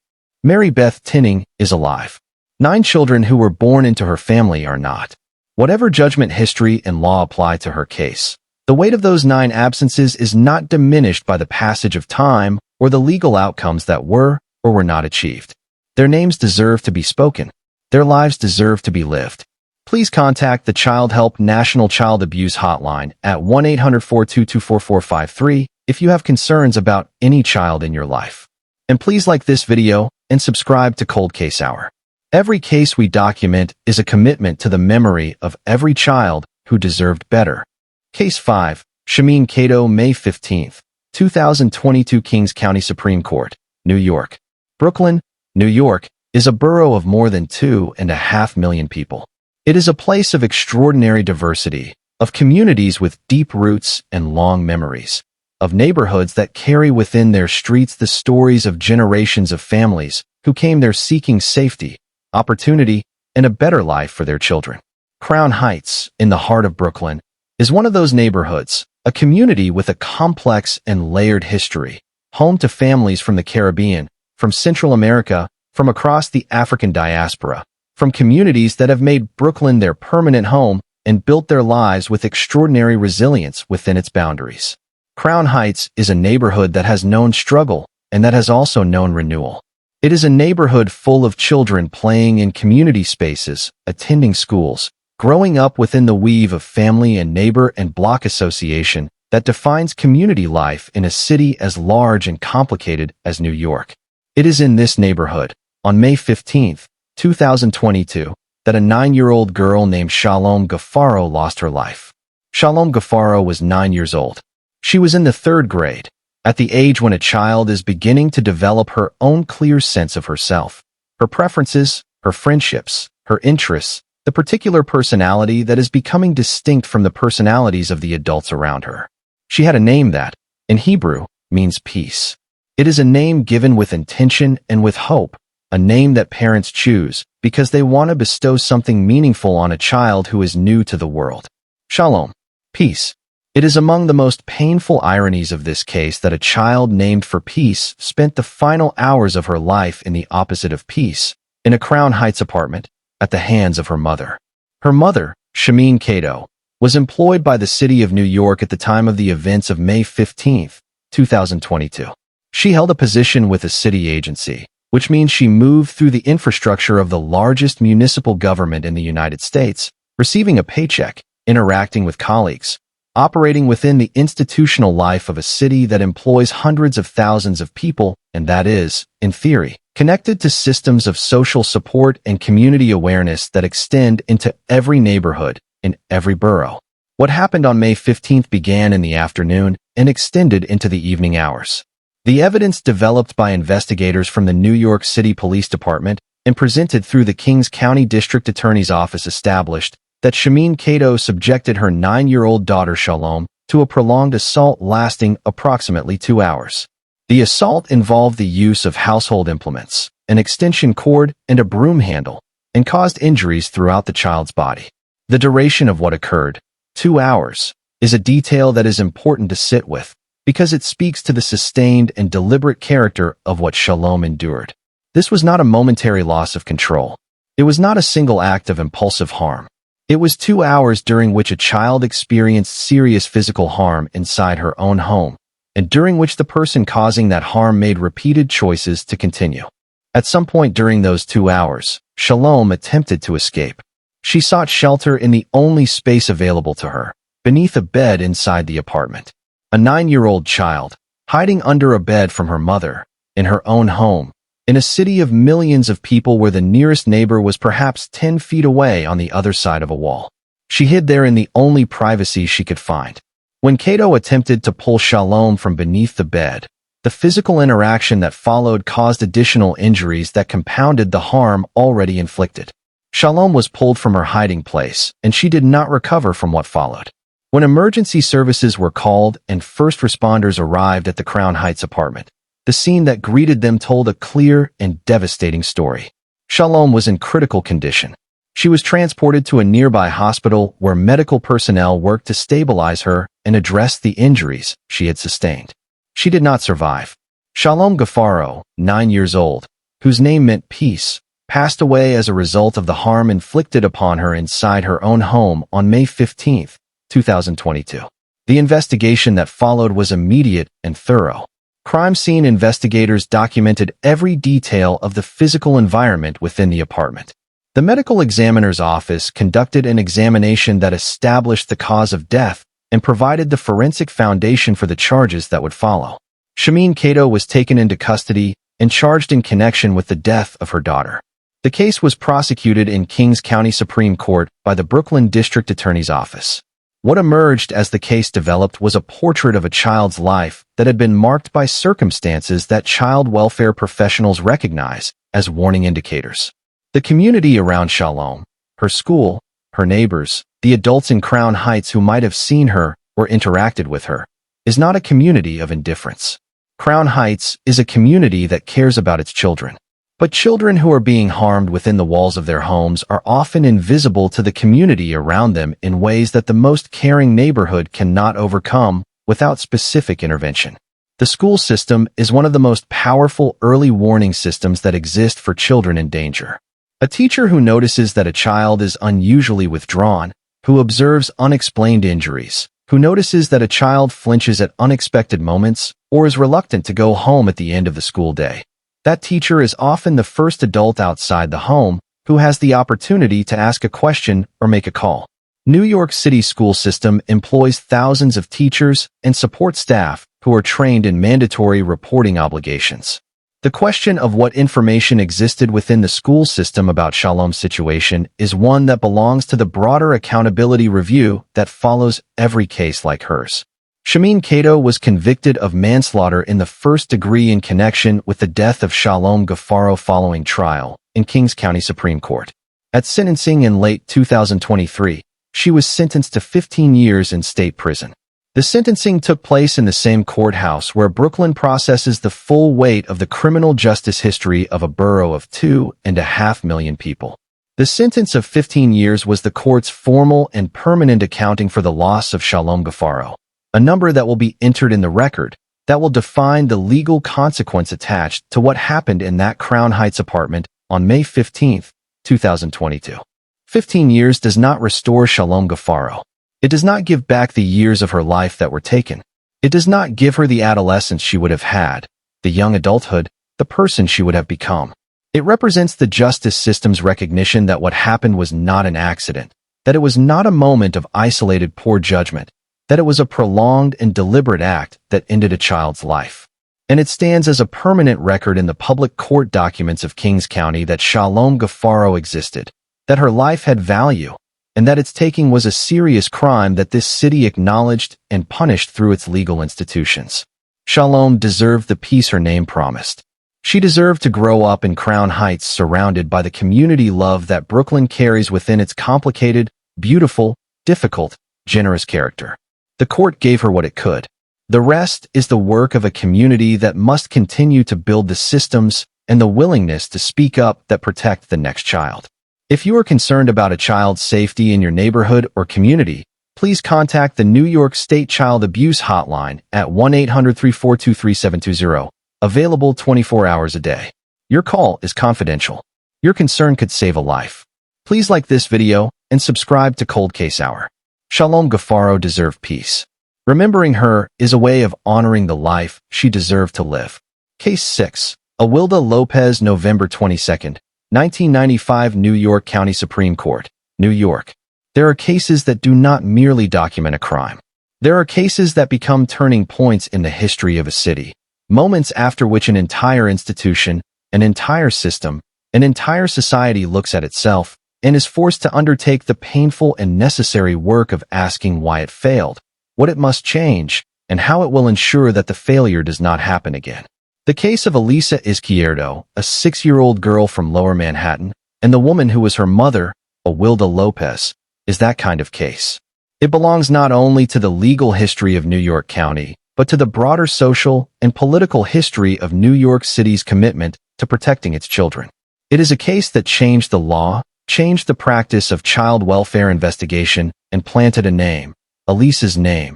A: Marybeth Tinning is alive. 9 children who were born into her family are not. Whatever judgment history and law apply to her case, the weight of those 9 absences is not diminished by the passage of time or the legal outcomes that were or were not achieved. Their names deserve to be spoken. Their lives deserve to be lived. Please contact the Child Help National Child Abuse Hotline at 1-800-422-4453 if you have concerns about any child in your life. And please like this video and subscribe to Cold Case Hour. Every case we document is a commitment to the memory of every child who deserved better. Case 5, Shemene Cato, May 15, 2022, Kings County Supreme Court, New York. Brooklyn, New York, is a borough of more than 2.5 million people. It is a place of extraordinary diversity, of communities with deep roots and long memories, of neighborhoods that carry within their streets the stories of generations of families who came there seeking safety, opportunity, and a better life for their children. Crown Heights, in the heart of Brooklyn, is one of those neighborhoods, a community with a complex and layered history, home to families from the Caribbean, from Central America, from across the African diaspora, from communities that have made Brooklyn their permanent home and built their lives with extraordinary resilience within its boundaries. Crown Heights is a neighborhood that has known struggle and that has also known renewal. It is a neighborhood full of children playing in community spaces, attending schools, growing up within the weave of family and neighbor and block association that defines community life in a city as large and complicated as New York. It is in this neighborhood, on May 15, 2022, that a 9-year-old girl named Shalom Gaffaro lost her life. Shalom Gaffaro was 9 years old. She was in the 3rd grade, at the age when a child is beginning to develop her own clear sense of herself, her preferences, her friendships, her interests, the particular personality that is becoming distinct from the personalities of the adults around her. She had a name that, in Hebrew, means peace. It is a name given with intention and with hope, a name that parents choose because they want to bestow something meaningful on a child who is new to the world. Shalom, peace. It is among the most painful ironies of this case that a child named for peace spent the final hours of her life in the opposite of peace, in a Crown Heights apartment, at the hands of her mother. Her mother, Shemene Cato, was employed by the city of New York at the time of the events of May 15, 2022. She held a position with a city agency, which means she moved through the infrastructure of the largest municipal government in the United States, receiving a paycheck, interacting with colleagues, operating within the institutional life of a city that employs hundreds of thousands of people and that is, in theory, connected to systems of social support and community awareness that extend into every neighborhood in every borough. What happened on May 15th began in the afternoon and extended into the evening hours. The evidence developed by investigators from the New York City Police Department and presented through the Kings County District Attorney's Office established that Shemene Cato subjected her 9-year-old daughter Shalom to a prolonged assault lasting approximately 2 hours. The assault involved the use of household implements, an extension cord, and a broom handle, and caused injuries throughout the child's body. The duration of what occurred, 2 hours, is a detail that is important to sit with, because it speaks to the sustained and deliberate character of what Shalom endured. This was not a momentary loss of control. It was not a single act of impulsive harm. It was 2 hours during which a child experienced serious physical harm inside her own home, and during which the person causing that harm made repeated choices to continue. At some point during those 2 hours, Shalom attempted to escape. She sought shelter in the only space available to her, beneath a bed inside the apartment. A 9-year-old child, hiding under a bed from her mother, in her own home, in a city of millions of people where the nearest neighbor was perhaps 10 feet away on the other side of a wall. She hid there in the only privacy she could find. When Cato attempted to pull Shalom from beneath the bed, the physical interaction that followed caused additional injuries that compounded the harm already inflicted. Shalom was pulled from her hiding place, and she did not recover from what followed. When emergency services were called and first responders arrived at the Crown Heights apartment, the scene that greeted them told a clear and devastating story. Shalom was in critical condition. She was transported to a nearby hospital where medical personnel worked to stabilize her and address the injuries she had sustained. She did not survive. Shalom Gaffaro, 9 years old, whose name meant peace, passed away as a result of the harm inflicted upon her inside her own home on May 15, 2022. The investigation that followed was immediate and thorough. Crime scene investigators documented every detail of the physical environment within the apartment. The medical examiner's office conducted an examination that established the cause of death and provided the forensic foundation for the charges that would follow. Shemene Cato was taken into custody and charged in connection with the death of her daughter. The case was prosecuted in Kings County Supreme Court by the Brooklyn District Attorney's Office. What emerged as the case developed was a portrait of a child's life that had been marked by circumstances that child welfare professionals recognize as warning indicators. The community around Shalom, her school, her neighbors, the adults in Crown Heights who might have seen her or interacted with her, is not a community of indifference. Crown Heights is a community that cares about its children. But children who are being harmed within the walls of their homes are often invisible to the community around them in ways that the most caring neighborhood cannot overcome without specific intervention. The school system is one of the most powerful early warning systems that exist for children in danger. A teacher who notices that a child is unusually withdrawn, who observes unexplained injuries, who notices that a child flinches at unexpected moments or is reluctant to go home at the end of the school day. That teacher is often the first adult outside the home who has the opportunity to ask a question or make a call. New York City's school system employs thousands of teachers and support staff who are trained in mandatory reporting obligations. The question of what information existed within the school system about Shalom's situation is one that belongs to the broader accountability review that follows every case like hers. Shemene Cato was convicted of manslaughter in the first degree in connection with the death of Shalom Gaffaro following trial in Kings County Supreme Court. At sentencing in late 2023, she was sentenced to 15 years in state prison. The sentencing took place in the same courthouse where Brooklyn processes the full weight of the criminal justice history of a borough of 2.5 million people. The sentence of 15 years was the court's formal and permanent accounting for the loss of Shalom Gaffaro, a number that will be entered in the record that will define the legal consequence attached to what happened in that Crown Heights apartment on May 15, 2022. 15 years does not restore Shalom Gaffaro. It does not give back the years of her life that were taken. It does not give her the adolescence she would have had, the young adulthood, the person she would have become. It represents the justice system's recognition that what happened was not an accident, that it was not a moment of isolated poor judgment, that it was a prolonged and deliberate act that ended a child's life. And it stands as a permanent record in the public court documents of Kings County that Shalom Gaffaro existed, that her life had value, and that its taking was a serious crime that this city acknowledged and punished through its legal institutions. Shalom deserved the peace her name promised. She deserved to grow up in Crown Heights surrounded by the community love that Brooklyn carries within its complicated, beautiful, difficult, generous character. The court gave her what it could. The rest is the work of a community that must continue to build the systems and the willingness to speak up that protect the next child. If you are concerned about a child's safety in your neighborhood or community, please contact the New York State Child Abuse Hotline at 1-800-342-3720, available 24 hours a day. Your call is confidential. Your concern could save a life. Please like this video and subscribe to Cold Case Hour. Shalom Gaffaro deserved peace. Remembering her is a way of honoring the life she deserved to live. Case 6. Awilda Lopez, November 22, 1995, New York County Supreme Court, New York. There are cases that do not merely document a crime. There are cases that become turning points in the history of a city, moments after which an entire institution, an entire system, an entire society looks at itself and is forced to undertake the painful and necessary work of asking why it failed, what it must change, and how it will ensure that the failure does not happen again. The case of Lisa Izquierdo, a 6-year-old girl from Lower Manhattan, and the woman who was her mother, Awilda Lopez, is that kind of case. It belongs not only to the legal history of New York County, but to the broader social and political history of New York City's commitment to protecting its children. It is a case that changed the law, changed the practice of child welfare investigation, and planted a name, Elisa's name,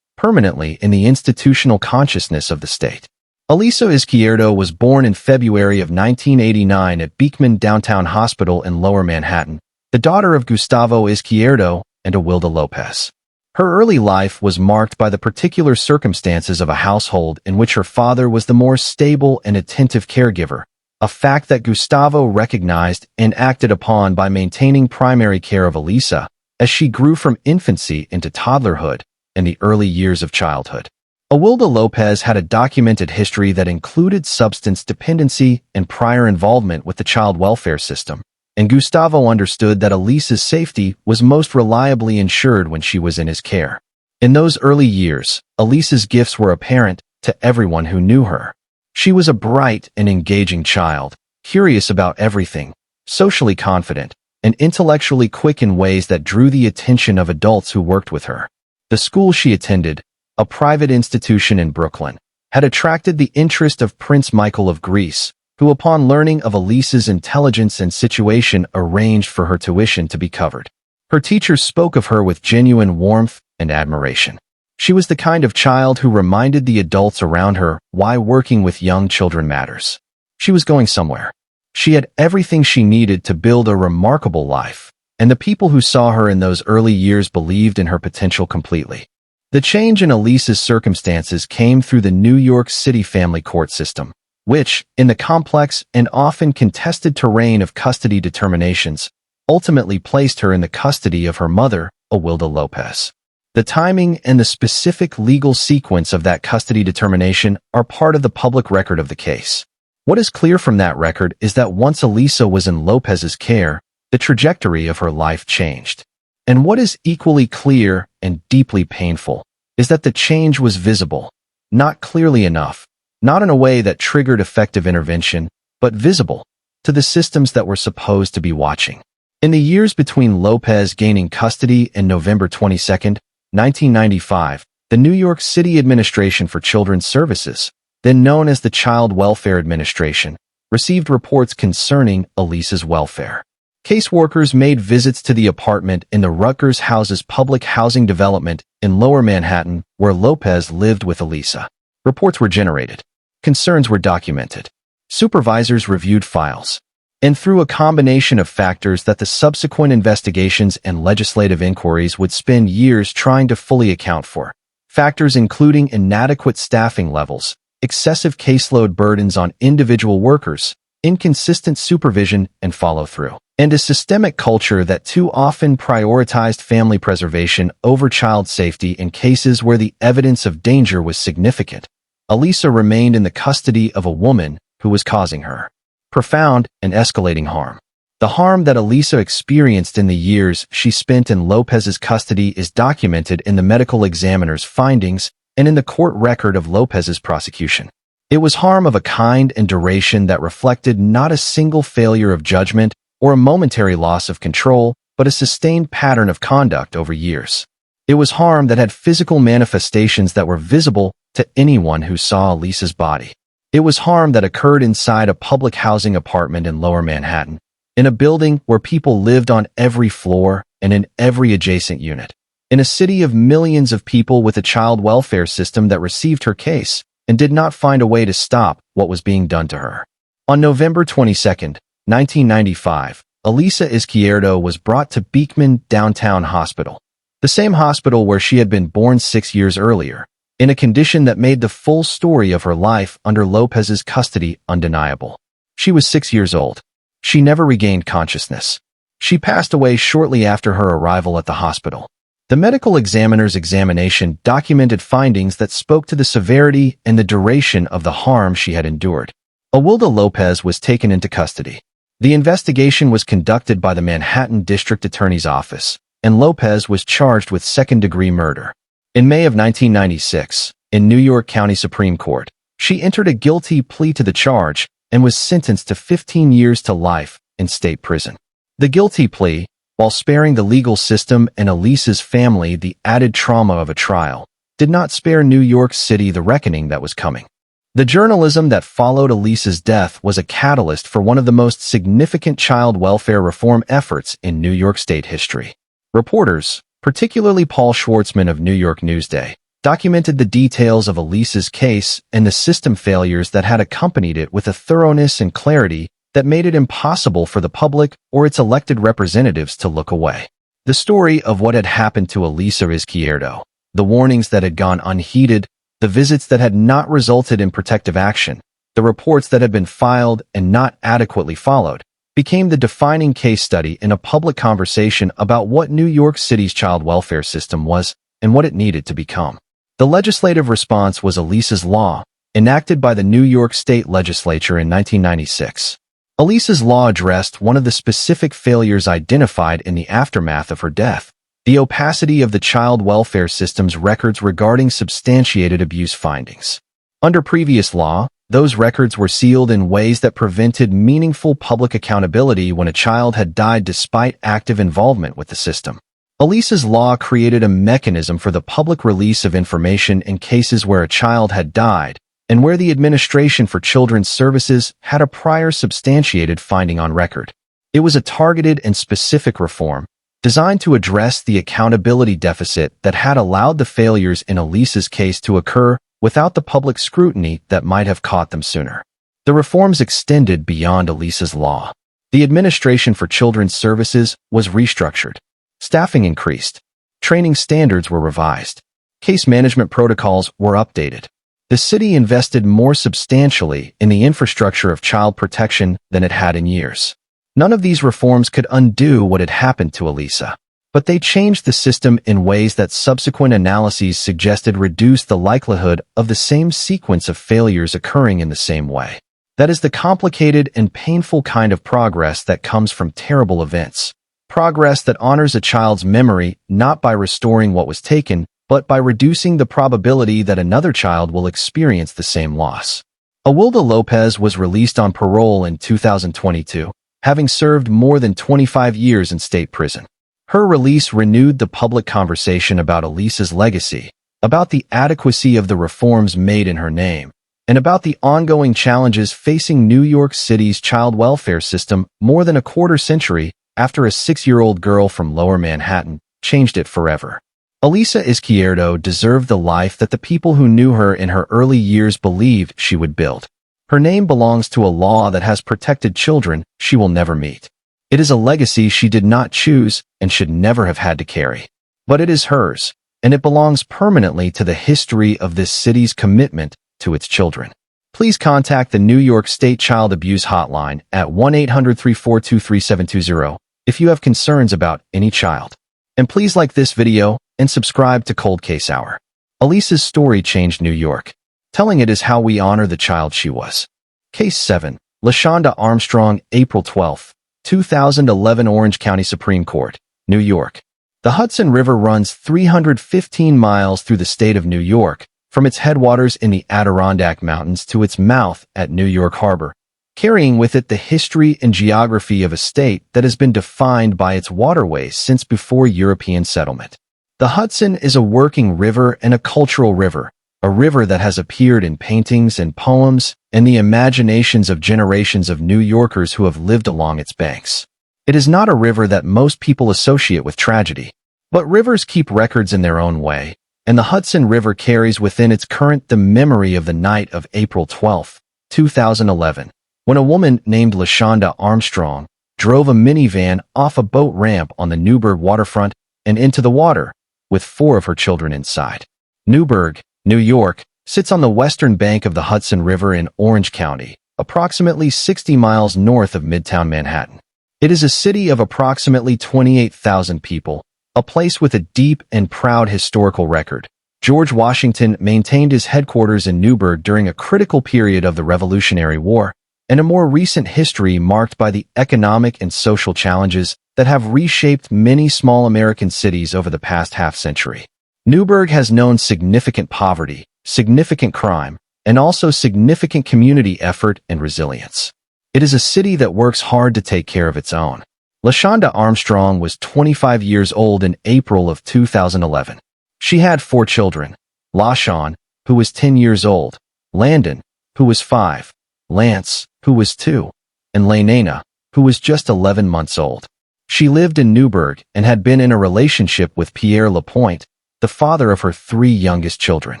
A: permanently in the institutional consciousness of the state. Elisa Izquierdo was born in February of 1989 at Beekman Downtown Hospital in Lower Manhattan, the daughter of Gustavo Izquierdo and Awilda Lopez. Her early life was marked by the particular circumstances of a household in which her father was the more stable and attentive caregiver, a fact that Gustavo recognized and acted upon by maintaining primary care of Elisa as she grew from infancy into toddlerhood, and the early years of childhood. Awilda Lopez had a documented history that included substance dependency and prior involvement with the child welfare system, and Gustavo understood that Elisa's safety was most reliably ensured when she was in his care. In those early years, Elisa's gifts were apparent to everyone who knew her. She was a bright and engaging child, curious about everything, socially confident, and intellectually quick in ways that drew the attention of adults who worked with her. The school she attended, a private institution in Brooklyn, had attracted the interest of Prince Michael of Greece, who upon learning of Elisa's intelligence and situation arranged for her tuition to be covered. Her teachers spoke of her with genuine warmth and admiration. She was the kind of child who reminded the adults around her why working with young children matters. She was going somewhere. She had everything she needed to build a remarkable life, and the people who saw her in those early years believed in her potential completely. The change in Elisa's circumstances came through the New York City family court system, which, in the complex and often contested terrain of custody determinations, ultimately placed her in the custody of her mother, Awilda Lopez. The timing and the specific legal sequence of that custody determination are part of the public record of the case. What is clear from that record is that once Elisa was in Lopez's care, the trajectory of her life changed. And what is equally clear and deeply painful is that the change was visible, not clearly enough, not in a way that triggered effective intervention, but visible to the systems that were supposed to be watching. In the years between Lopez gaining custody and November 22, 1995, the New York City Administration for Children's Services, then known as the Child Welfare Administration, received reports concerning Elisa's welfare. Caseworkers made visits to the apartment in the Rutgers Houses public housing development in Lower Manhattan, where Lopez lived with Elisa. Reports were generated. Concerns were documented. Supervisors reviewed files. And through a combination of factors that the subsequent investigations and legislative inquiries would spend years trying to fully account for, factors including inadequate staffing levels, excessive caseload burdens on individual workers, inconsistent supervision and follow-through, and a systemic culture that too often prioritized family preservation over child safety in cases where the evidence of danger was significant. Elisa remained in the custody of a woman who was causing her profound and escalating harm. The harm that Elisa experienced in the years she spent in Lopez's custody is documented in the medical examiner's findings and in the court record of Lopez's prosecution. It was harm of a kind and duration that reflected not a single failure of judgment or a momentary loss of control, but a sustained pattern of conduct over years. It was harm that had physical manifestations that were visible to anyone who saw Elisa's body. It was harm that occurred inside a public housing apartment in Lower Manhattan, in a building where people lived on every floor and in every adjacent unit, in a city of millions of people with a child welfare system that received her case and did not find a way to stop what was being done to her. On November 22, 1995, Elisa Izquierdo was brought to Beekman Downtown Hospital, the same hospital where she had been born 6 years earlier, in a condition that made the full story of her life under Lopez's custody undeniable. She was 6 years old. She never regained consciousness. She passed away shortly after her arrival at the hospital. The medical examiner's examination documented findings that spoke to the severity and the duration of the harm she had endured. Awilda Lopez was taken into custody. The investigation was conducted by the Manhattan District Attorney's Office, and Lopez was charged with second-degree murder. In May of 1996, in New York County Supreme Court, she entered a guilty plea to the charge and was sentenced to 15 years to life in state prison. The guilty plea, while sparing the legal system and Elisa's family the added trauma of a trial, did not spare New York City the reckoning that was coming. The journalism that followed Elisa's death was a catalyst for one of the most significant child welfare reform efforts in New York State history. Reporters, particularly Paul Schwartzman of New York Newsday, documented the details of Elisa's case and the system failures that had accompanied it with a thoroughness and clarity that made it impossible for the public or its elected representatives to look away. The story of what had happened to Elisa Izquierdo, the warnings that had gone unheeded, the visits that had not resulted in protective action, the reports that had been filed and not adequately followed, became the defining case study in a public conversation about what New York City's child welfare system was and what it needed to become. The legislative response was Elisa's Law, enacted by the New York State Legislature in 1996. Elisa's Law addressed one of the specific failures identified in the aftermath of her death: the opacity of the child welfare system's records regarding substantiated abuse findings. Under previous law, those records were sealed in ways that prevented meaningful public accountability when a child had died despite active involvement with the system. Elisa's Law created a mechanism for the public release of information in cases where a child had died and where the Administration for Children's Services had a prior substantiated finding on record. It was a targeted and specific reform designed to address the accountability deficit that had allowed the failures in Elisa's case to occur without the public scrutiny that might have caught them sooner. The reforms extended beyond Elisa's Law. The Administration for Children's Services was restructured. Staffing increased. Training standards were revised. Case management protocols were updated. The city invested more substantially in the infrastructure of child protection than it had in years. None of these reforms could undo what had happened to Elisa, but they changed the system in ways that subsequent analyses suggested reduced the likelihood of the same sequence of failures occurring in the same way. That is the complicated and painful kind of progress that comes from terrible events. Progress that honors a child's memory not by restoring what was taken, but by reducing the probability that another child will experience the same loss. Awilda Lopez was released on parole in 2022, having served more than 25 years in state prison. Her release renewed the public conversation about Elisa's legacy, about the adequacy of the reforms made in her name, and about the ongoing challenges facing New York City's child welfare system more than a quarter century after a 6-year-old girl from Lower Manhattan changed it forever. Elisa Izquierdo deserved the life that the people who knew her in her early years believed she would build. Her name belongs to a law that has protected children she will never meet. It is a legacy she did not choose and should never have had to carry. But it is hers, and it belongs permanently to the history of this city's commitment to its children. Please contact the New York State Child Abuse Hotline at 1-800-342-3720 if you have concerns about any child. And please like this video and subscribe to Cold Case Hour. Elisa's story changed New York. Telling it is how we honor the child she was. Case 7. Lashanda Armstrong, April 12, 2011. Orange County Supreme Court, New York. The Hudson River runs 315 miles through the state of New York, from its headwaters in the Adirondack Mountains to its mouth at New York Harbor, carrying with it the history and geography of a state that has been defined by its waterways since before European settlement. The Hudson is a working river and a cultural river, a river that has appeared in paintings and poems and the imaginations of generations of New Yorkers who have lived along its banks. It is not a river that most people associate with tragedy, but rivers keep records in their own way, and the Hudson River carries within its current the memory of the night of April 12, 2011, when a woman named Lashanda Armstrong drove a minivan off a boat ramp on the Newburgh waterfront and into the water, with 4 of her children inside. Newburgh, New York, sits on the western bank of the Hudson River in Orange County, approximately 60 miles north of Midtown Manhattan. It is a city of approximately 28,000 people, a place with a deep and proud historical record. George Washington maintained his headquarters in Newburgh during a critical period of the Revolutionary War, and a more recent history marked by the economic and social challenges that have reshaped many small American cities over the past half-century. Newburgh has known significant poverty, significant crime, and also significant community effort and resilience. It is a city that works hard to take care of its own. Lashanda Armstrong was 25 years old in April of 2011. She had 4 children: LaShawn, who was 10 years old, Landon, who was 5, Lance, who was 2, and Lynija, who was just 11 months old. She lived in Newburgh and had been in a relationship with Pierre Lapointe, the father of her 3 youngest children.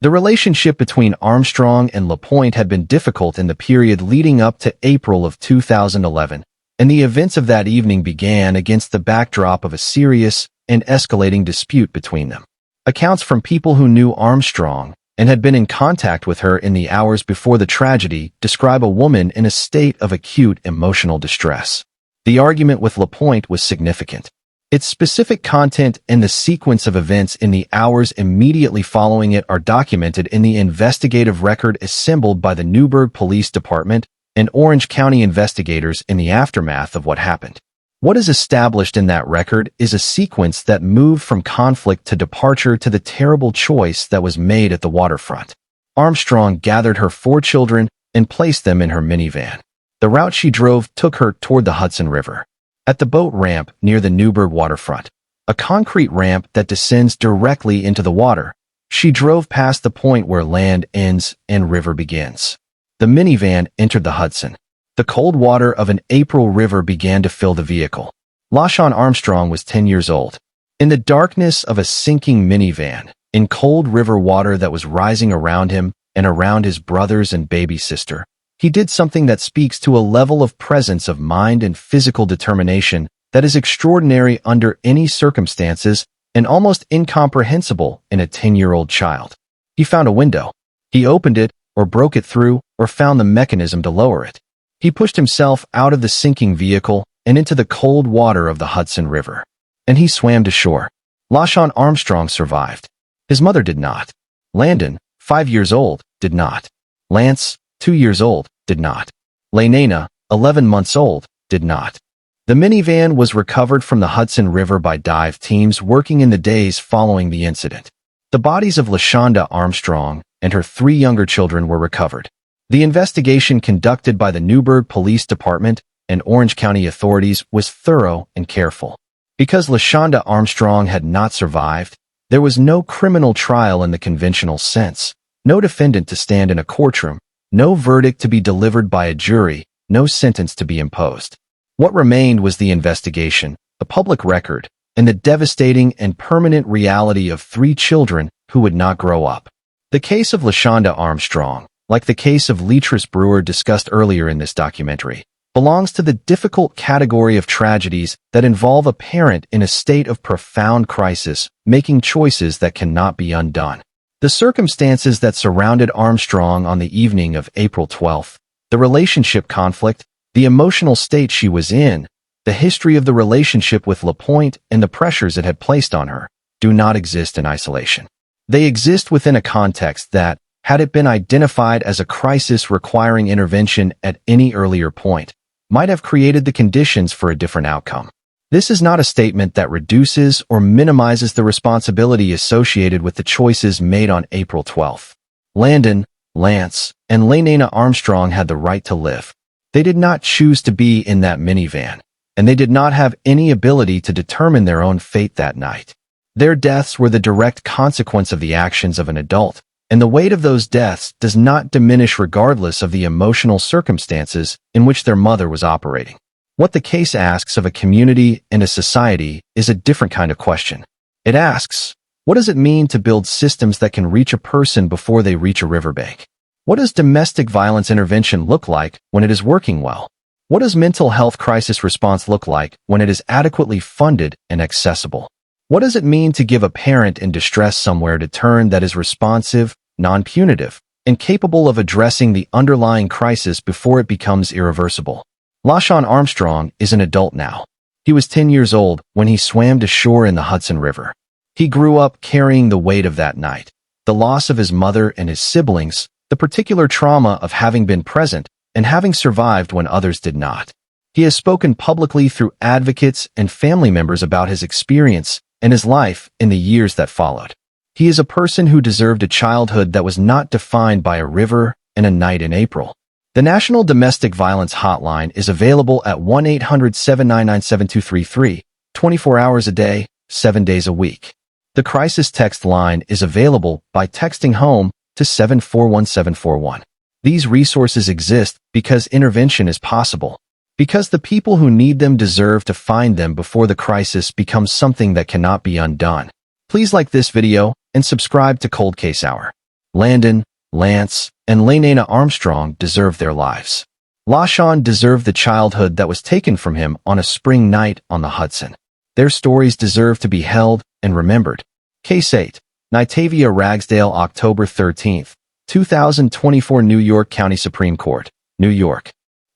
A: The relationship between Armstrong and Lapointe had been difficult in the period leading up to April of 2011, and the events of that evening began against the backdrop of a serious and escalating dispute between them. Accounts from people who knew Armstrong and had been in contact with her in the hours before the tragedy describe a woman in a state of acute emotional distress. The argument with Lapointe was significant. Its specific content and the sequence of events in the hours immediately following it are documented in the investigative record assembled by the Newburgh Police Department and Orange County investigators in the aftermath of what happened. What is established in that record is a sequence that moved from conflict to departure to the terrible choice that was made at the waterfront. Armstrong gathered her 4 children and placed them in her minivan. The route she drove took her toward the Hudson River. At the boat ramp near the Newburgh waterfront, a concrete ramp that descends directly into the water, she drove past the point where land ends and river begins. The minivan entered the Hudson. The cold water of an April river began to fill the vehicle. Lashanda Armstrong was 10 years old. In the darkness of a sinking minivan, in cold river water that was rising around him and around his brothers and baby sister, he did something that speaks to a level of presence of mind and physical determination that is extraordinary under any circumstances and almost incomprehensible in a 10-year-old child. He found a window. He opened it, or broke it through, or found the mechanism to lower it. He pushed himself out of the sinking vehicle and into the cold water of the Hudson River. And he swam to shore. Lashanda Armstrong survived. His mother did not. Landon, 5 years old, did not. Lance, 2 years old, did not. Lynija, 11 months old, did not. The minivan was recovered from the Hudson River by dive teams working in the days following the incident. The bodies of Lashanda Armstrong and her 3 younger children were recovered. The investigation conducted by the Newburgh Police Department and Orange County authorities was thorough and careful. Because Lashanda Armstrong had not survived, there was no criminal trial in the conventional sense, no defendant to stand in a courtroom, no verdict to be delivered by a jury, no sentence to be imposed. What remained was the investigation, the public record, and the devastating and permanent reality of 3 children who would not grow up. The case of Lashanda Armstrong, like the case of Leatrice Brewer discussed earlier in this documentary, belongs to the difficult category of tragedies that involve a parent in a state of profound crisis, making choices that cannot be undone. The circumstances that surrounded Armstrong on the evening of April 12th, the relationship conflict, the emotional state she was in, the history of the relationship with LaPointe and the pressures it had placed on her, do not exist in isolation. They exist within a context that, had it been identified as a crisis requiring intervention at any earlier point, might have created the conditions for a different outcome. This is not a statement that reduces or minimizes the responsibility associated with the choices made on April 12th. Landon, Lance, and Lynija Armstrong had the right to live. They did not choose to be in that minivan, and they did not have any ability to determine their own fate that night. Their deaths were the direct consequence of the actions of an adult, and the weight of those deaths does not diminish regardless of the emotional circumstances in which their mother was operating. What the case asks of a community and a society is a different kind of question. It asks, what does it mean to build systems that can reach a person before they reach a riverbank? What does domestic violence intervention look like when it is working well? What does mental health crisis response look like when it is adequately funded and accessible? What does it mean to give a parent in distress somewhere to turn that is responsive, non-punitive, and capable of addressing the underlying crisis before it becomes irreversible? Lashanda Armstrong is an adult now. He was 10 years old when he swam to shore in the Hudson River. He grew up carrying the weight of that night, the loss of his mother and his siblings, the particular trauma of having been present and having survived when others did not. He has spoken publicly through advocates and family members about his experience and his life in the years that followed. He is a person who deserved a childhood that was not defined by a river and a night in April. The National Domestic Violence Hotline is available at 1-800-799-7233, 24 hours a day, 7 days a week. The crisis text line is available by texting HOME to 741741. These resources exist because intervention is possible, because the people who need them deserve to find them before the crisis becomes something that cannot be undone. Please like this video and subscribe to Cold Case Hour. Landon, Lance, and Lynija Armstrong deserve their lives. Lashanda deserved the childhood that was taken from him on a spring night on the Hudson. Their stories deserve to be held and remembered. Case 8. Nytavia Ragsdale, October 13, 2024, New York County Supreme Court, New York.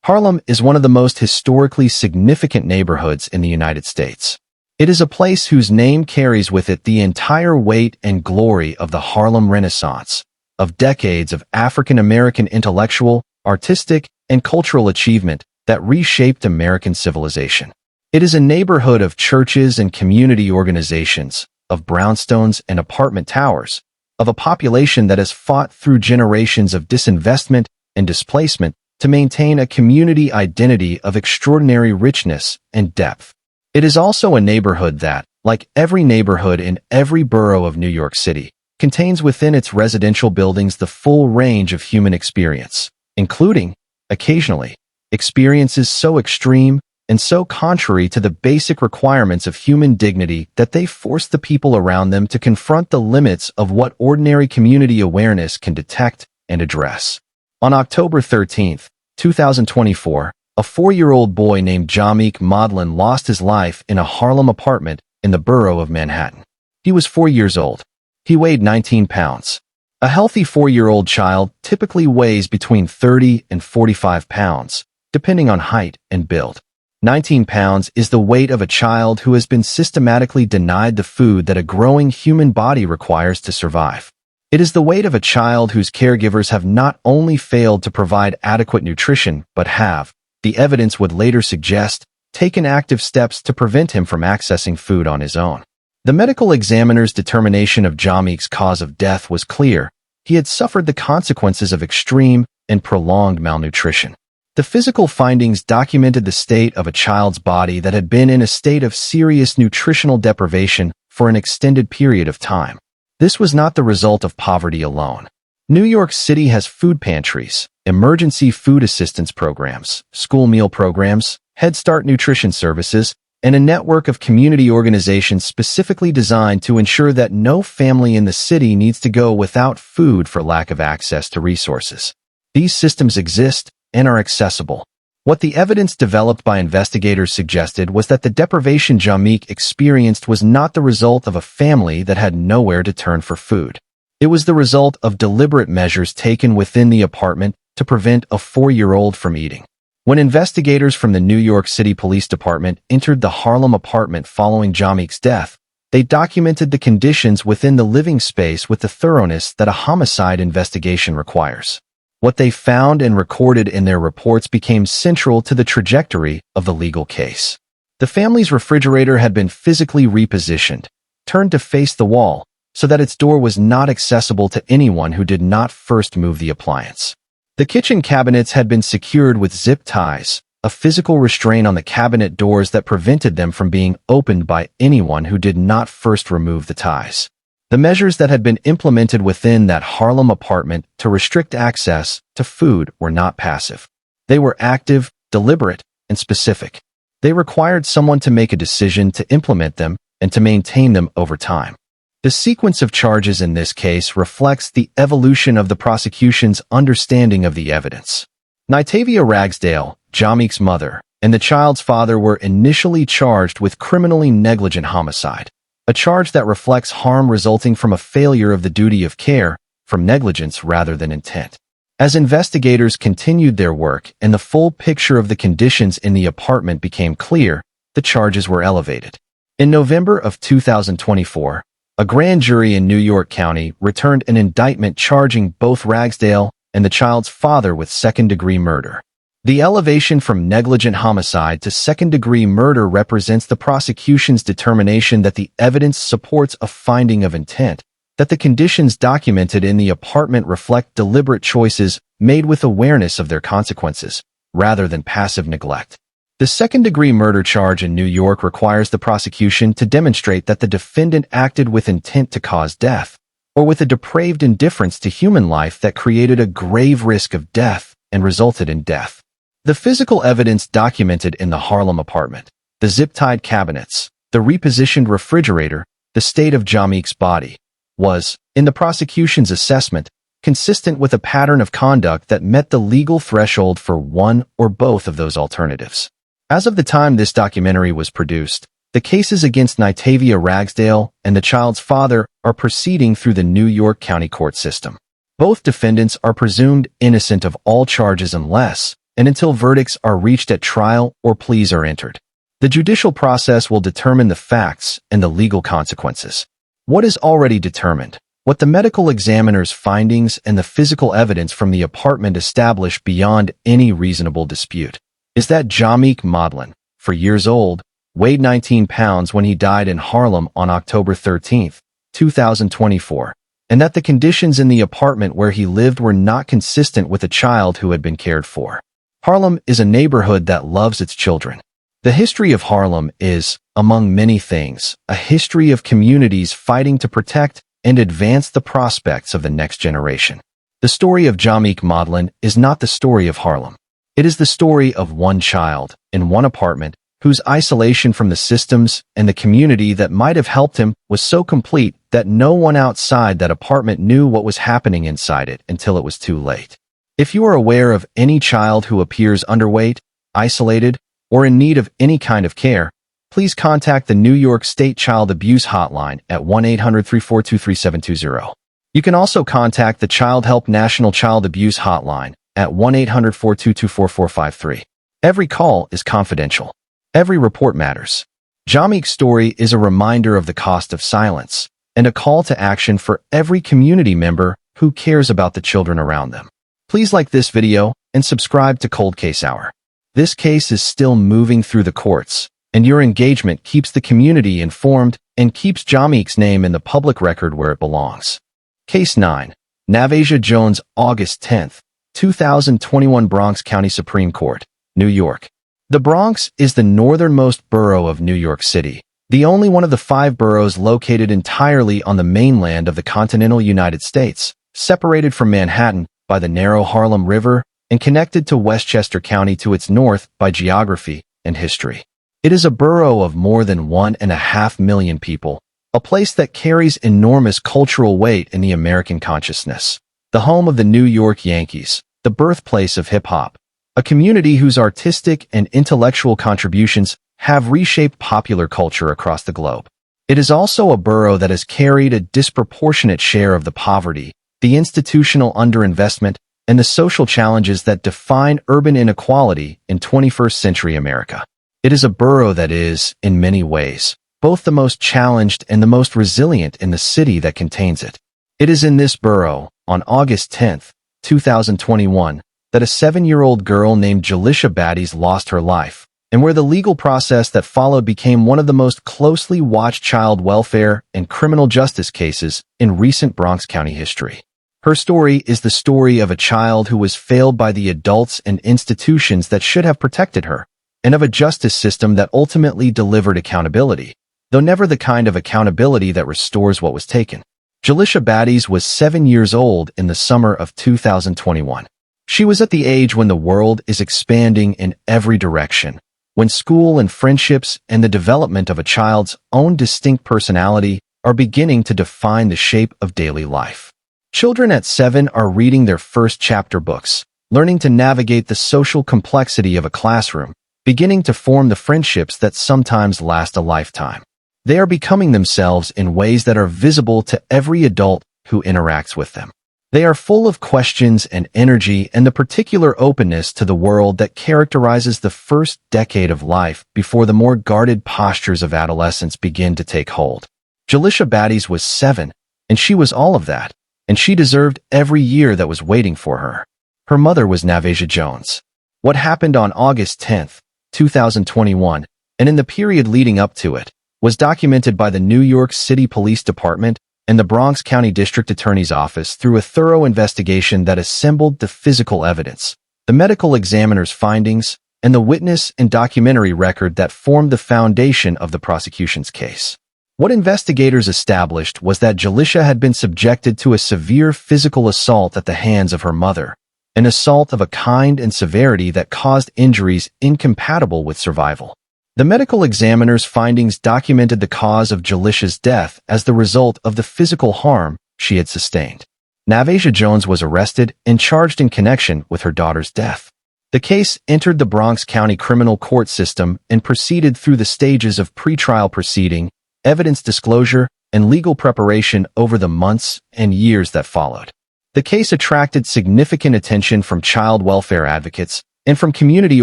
A: Harlem is one of the most historically significant neighborhoods in the United States. It is a place whose name carries with it the entire weight and glory of the Harlem Renaissance, of decades of African-American intellectual, artistic, and cultural achievement that reshaped American civilization. It is a neighborhood of churches and community organizations, of brownstones and apartment towers, of a population that has fought through generations of disinvestment and displacement to maintain a community identity of extraordinary richness and depth. It is also a neighborhood that, like every neighborhood in every borough of New York City, contains within its residential buildings the full range of human experience, including, occasionally, experiences so extreme and so contrary to the basic requirements of human dignity that they force the people around them to confront the limits of what ordinary community awareness can detect and address. On October 13, 2024, a 4-year-old boy named Jamik Maudlin lost his life in a Harlem apartment in the borough of Manhattan. He was 4 years old. He weighed 19 pounds. A healthy 4-year-old child typically weighs between 30 and 45 pounds, depending on height and build. 19 pounds is the weight of a child who has been systematically denied the food that a growing human body requires to survive. It is the weight of a child whose caregivers have not only failed to provide adequate nutrition, but have, the evidence would later suggest, taken active steps to prevent him from accessing food on his own. The medical examiner's determination of Jamik's cause of death was clear. He had suffered the consequences of extreme and prolonged malnutrition. The physical findings documented the state of a child's body that had been in a state of serious nutritional deprivation for an extended period of time. This was not the result of poverty alone. New York City has food pantries, emergency food assistance programs, school meal programs, Head Start nutrition services, and a network of community organizations specifically designed to ensure that no family in the city needs to go without food for lack of access to resources. These systems exist and are accessible. What the evidence developed by investigators suggested was that the deprivation Jamik experienced was not the result of a family that had nowhere to turn for food. It was the result of deliberate measures taken within the apartment to prevent a 4-year-old from eating. When investigators from the New York City Police Department entered the Harlem apartment following Jamik's death, they documented the conditions within the living space with the thoroughness that a homicide investigation requires. What they found and recorded in their reports became central to the trajectory of the legal case. The family's refrigerator had been physically repositioned, turned to face the wall, so that its door was not accessible to anyone who did not first move the appliance. The kitchen cabinets had been secured with zip ties, a physical restraint on the cabinet doors that prevented them from being opened by anyone who did not first remove the ties. The measures that had been implemented within that Harlem apartment to restrict access to food were not passive. They were active, deliberate, and specific. They required someone to make a decision to implement them and to maintain them over time. The sequence of charges in this case reflects the evolution of the prosecution's understanding of the evidence. Nytavia Ragsdale, Jamik's mother, and the child's father were initially charged with criminally negligent homicide, a charge that reflects harm resulting from a failure of the duty of care, from negligence rather than intent. As investigators continued their work and the full picture of the conditions in the apartment became clear, the charges were elevated. In November of 2024, a grand jury in New York County returned an indictment charging both Ragsdale and the child's father with second-degree murder. The elevation from negligent homicide to second-degree murder represents the prosecution's determination that the evidence supports a finding of intent, that the conditions documented in the apartment reflect deliberate choices made with awareness of their consequences, rather than passive neglect. The second-degree murder charge in New York requires the prosecution to demonstrate that the defendant acted with intent to cause death, or with a depraved indifference to human life that created a grave risk of death and resulted in death. The physical evidence documented in the Harlem apartment, the zip-tied cabinets, the repositioned refrigerator, the state of Jamik's body, was, in the prosecution's assessment, consistent with a pattern of conduct that met the legal threshold for one or both of those alternatives. As of the time this documentary was produced, the cases against Nytavia Ragsdale and the child's father are proceeding through the New York County court system. Both defendants are presumed innocent of all charges unless and until verdicts are reached at trial or pleas are entered. The judicial process will determine the facts and the legal consequences. What is already determined? What the medical examiner's findings and the physical evidence from the apartment establish beyond any reasonable dispute is that Jamik Modlin, 4 years old, weighed 19 pounds when he died in Harlem on October 13, 2024, and that the conditions in the apartment where he lived were not consistent with a child who had been cared for. Harlem is a neighborhood that loves its children. The history of Harlem is, among many things, a history of communities fighting to protect and advance the prospects of the next generation. The story of Jamik Modlin is not the story of Harlem. It is the story of one child, in one apartment, whose isolation from the systems and the community that might have helped him was so complete that no one outside that apartment knew what was happening inside it until it was too late. If you are aware of any child who appears underweight, isolated, or in need of any kind of care, please contact the New York State Child Abuse Hotline at 1-800-342-3720. You can also contact the Child Help National Child Abuse Hotline at 1-800-422-4453. Every call is confidential. Every report matters. Jamik's story is a reminder of the cost of silence and a call to action for every community member who cares about the children around them. Please like this video and subscribe to Cold Case Hour. This case is still moving through the courts, and your engagement keeps the community informed and keeps Jamik's name in the public record where it belongs. Case 9. Navasia Jones, August 10, 2021, Bronx County Supreme Court, New York. The Bronx is the northernmost borough of New York City, the only one of the 5 boroughs located entirely on the mainland of the continental United States, separated from Manhattan by the narrow Harlem River and connected to Westchester County to its north by geography and history. It is a borough of more than 1.5 million people, a place that carries enormous cultural weight in the American consciousness, the home of the New York Yankees, the birthplace of hip-hop, a community whose artistic and intellectual contributions have reshaped popular culture across the globe. It is also a borough that has carried a disproportionate share of the poverty, the institutional underinvestment, and the social challenges that define urban inequality in 21st century America. It is a borough that is, in many ways, both the most challenged and the most resilient in the city that contains it. It is in this borough, on August 10, 2021, that a 7-year-old girl named Jalisha Baddies lost her life, and where the legal process that followed became one of the most closely watched child welfare and criminal justice cases in recent Bronx County history. Her story is the story of a child who was failed by the adults and institutions that should have protected her, and of a justice system that ultimately delivered accountability, though never the kind of accountability that restores what was taken. Jalisha Baddies was 7 years old in the summer of 2021. She was at the age when the world is expanding in every direction, when school and friendships and the development of a child's own distinct personality are beginning to define the shape of daily life. Children at 7 are reading their first chapter books, learning to navigate the social complexity of a classroom, beginning to form the friendships that sometimes last a lifetime. They are becoming themselves in ways that are visible to every adult who interacts with them. They are full of questions and energy and the particular openness to the world that characterizes the first decade of life before the more guarded postures of adolescence begin to take hold. Jalisha Baddies was 7, and she was all of that, and she deserved every year that was waiting for her. Her mother was Navasia Jones. What happened on August 10, 2021, and in the period leading up to it, was documented by the New York City Police Department and the Bronx County District Attorney's Office through a thorough investigation that assembled the physical evidence, the medical examiner's findings, and the witness and documentary record that formed the foundation of the prosecution's case. What investigators established was that Jalisha had been subjected to a severe physical assault at the hands of her mother, an assault of a kind and severity that caused injuries incompatible with survival. The medical examiner's findings documented the cause of Jalisha's death as the result of the physical harm she had sustained. Navasia Jones was arrested and charged in connection with her daughter's death. The case entered the Bronx County criminal court system and proceeded through the stages of pretrial proceeding, evidence disclosure, and legal preparation over the months and years that followed. The case attracted significant attention from child welfare advocates, and from community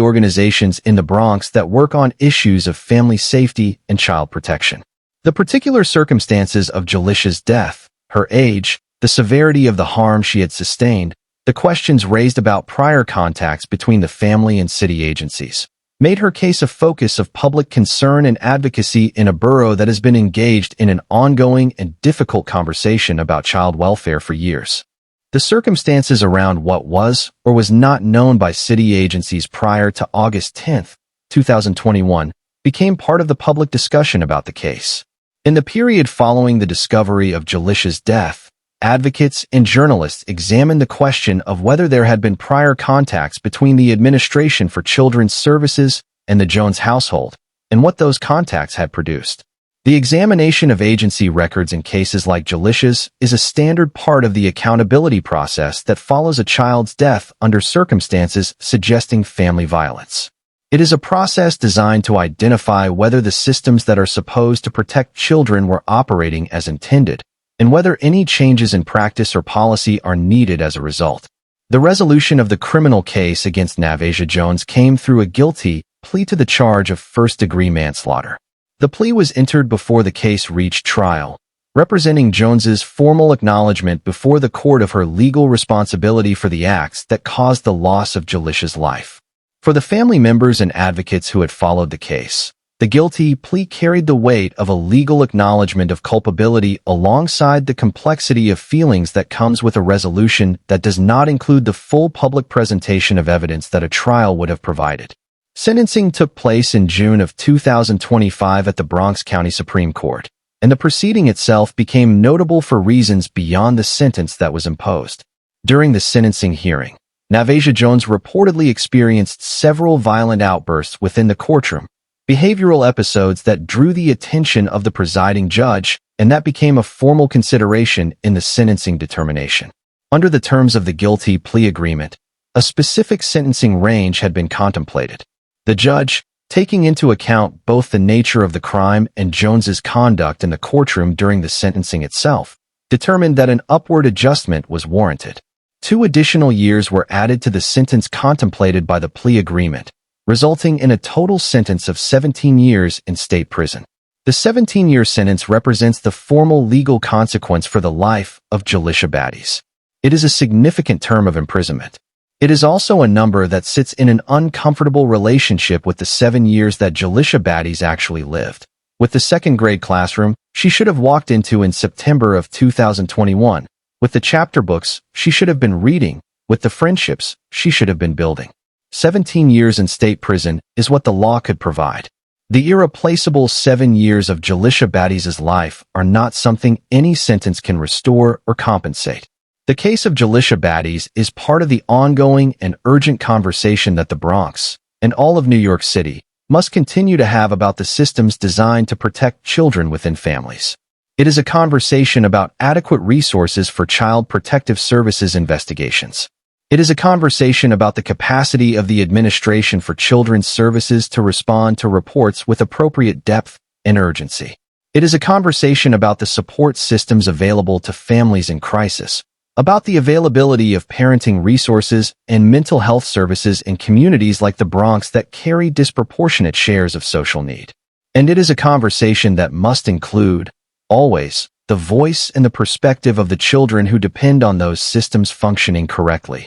A: organizations in the Bronx that work on issues of family safety and child protection. The particular circumstances of Jalisha's death, her age, the severity of the harm she had sustained, the questions raised about prior contacts between the family and city agencies, made her case a focus of public concern and advocacy in a borough that has been engaged in an ongoing and difficult conversation about child welfare for years. The circumstances around what was or was not known by city agencies prior to August 10, 2021, became part of the public discussion about the case. In the period following the discovery of Jalisha's death, advocates and journalists examined the question of whether there had been prior contacts between the Administration for Children's Services and the Jones household, and what those contacts had produced. The examination of agency records in cases like Jalisha's is a standard part of the accountability process that follows a child's death under circumstances suggesting family violence. It is a process designed to identify whether the systems that are supposed to protect children were operating as intended, and whether any changes in practice or policy are needed as a result. The resolution of the criminal case against Navasia Jones came through a guilty plea to the charge of first-degree manslaughter. The plea was entered before the case reached trial, representing Jones's formal acknowledgement before the court of her legal responsibility for the acts that caused the loss of Jalisha's life. For the family members and advocates who had followed the case, the guilty plea carried the weight of a legal acknowledgement of culpability alongside the complexity of feelings that comes with a resolution that does not include the full public presentation of evidence that a trial would have provided. Sentencing took place in June of 2025 at the Bronx County Supreme Court, and the proceeding itself became notable for reasons beyond the sentence that was imposed. During the sentencing hearing, Navasia Jones reportedly experienced several violent outbursts within the courtroom, behavioral episodes that drew the attention of the presiding judge, and that became a formal consideration in the sentencing determination. Under the terms of the guilty plea agreement, a specific sentencing range had been contemplated. The judge, taking into account both the nature of the crime and Jones's conduct in the courtroom during the sentencing itself, determined that an upward adjustment was warranted. 2 additional years were added to the sentence contemplated by the plea agreement, resulting in a total sentence of 17 years in state prison. The 17-year sentence represents the formal legal consequence for the life of Jalisha Baddies. It is a significant term of imprisonment. It is also a number that sits in an uncomfortable relationship with the 7 years that Jalisha Baddies actually lived, with the second-grade classroom she should have walked into in September of 2021, with the chapter books she should have been reading, with the friendships she should have been building. 17 years in state prison is what the law could provide. The irreplaceable 7 years of Jalisha Baddies' life are not something any sentence can restore or compensate. The case of Jalisha Baddies is part of the ongoing and urgent conversation that the Bronx, and all of New York City, must continue to have about the systems designed to protect children within families. It is a conversation about adequate resources for child protective services investigations. It is a conversation about the capacity of the Administration for Children's Services to respond to reports with appropriate depth and urgency. It is a conversation about the support systems available to families in crisis, about the availability of parenting resources and mental health services in communities like the Bronx that carry disproportionate shares of social need. And it is a conversation that must include, always, the voice and the perspective of the children who depend on those systems functioning correctly.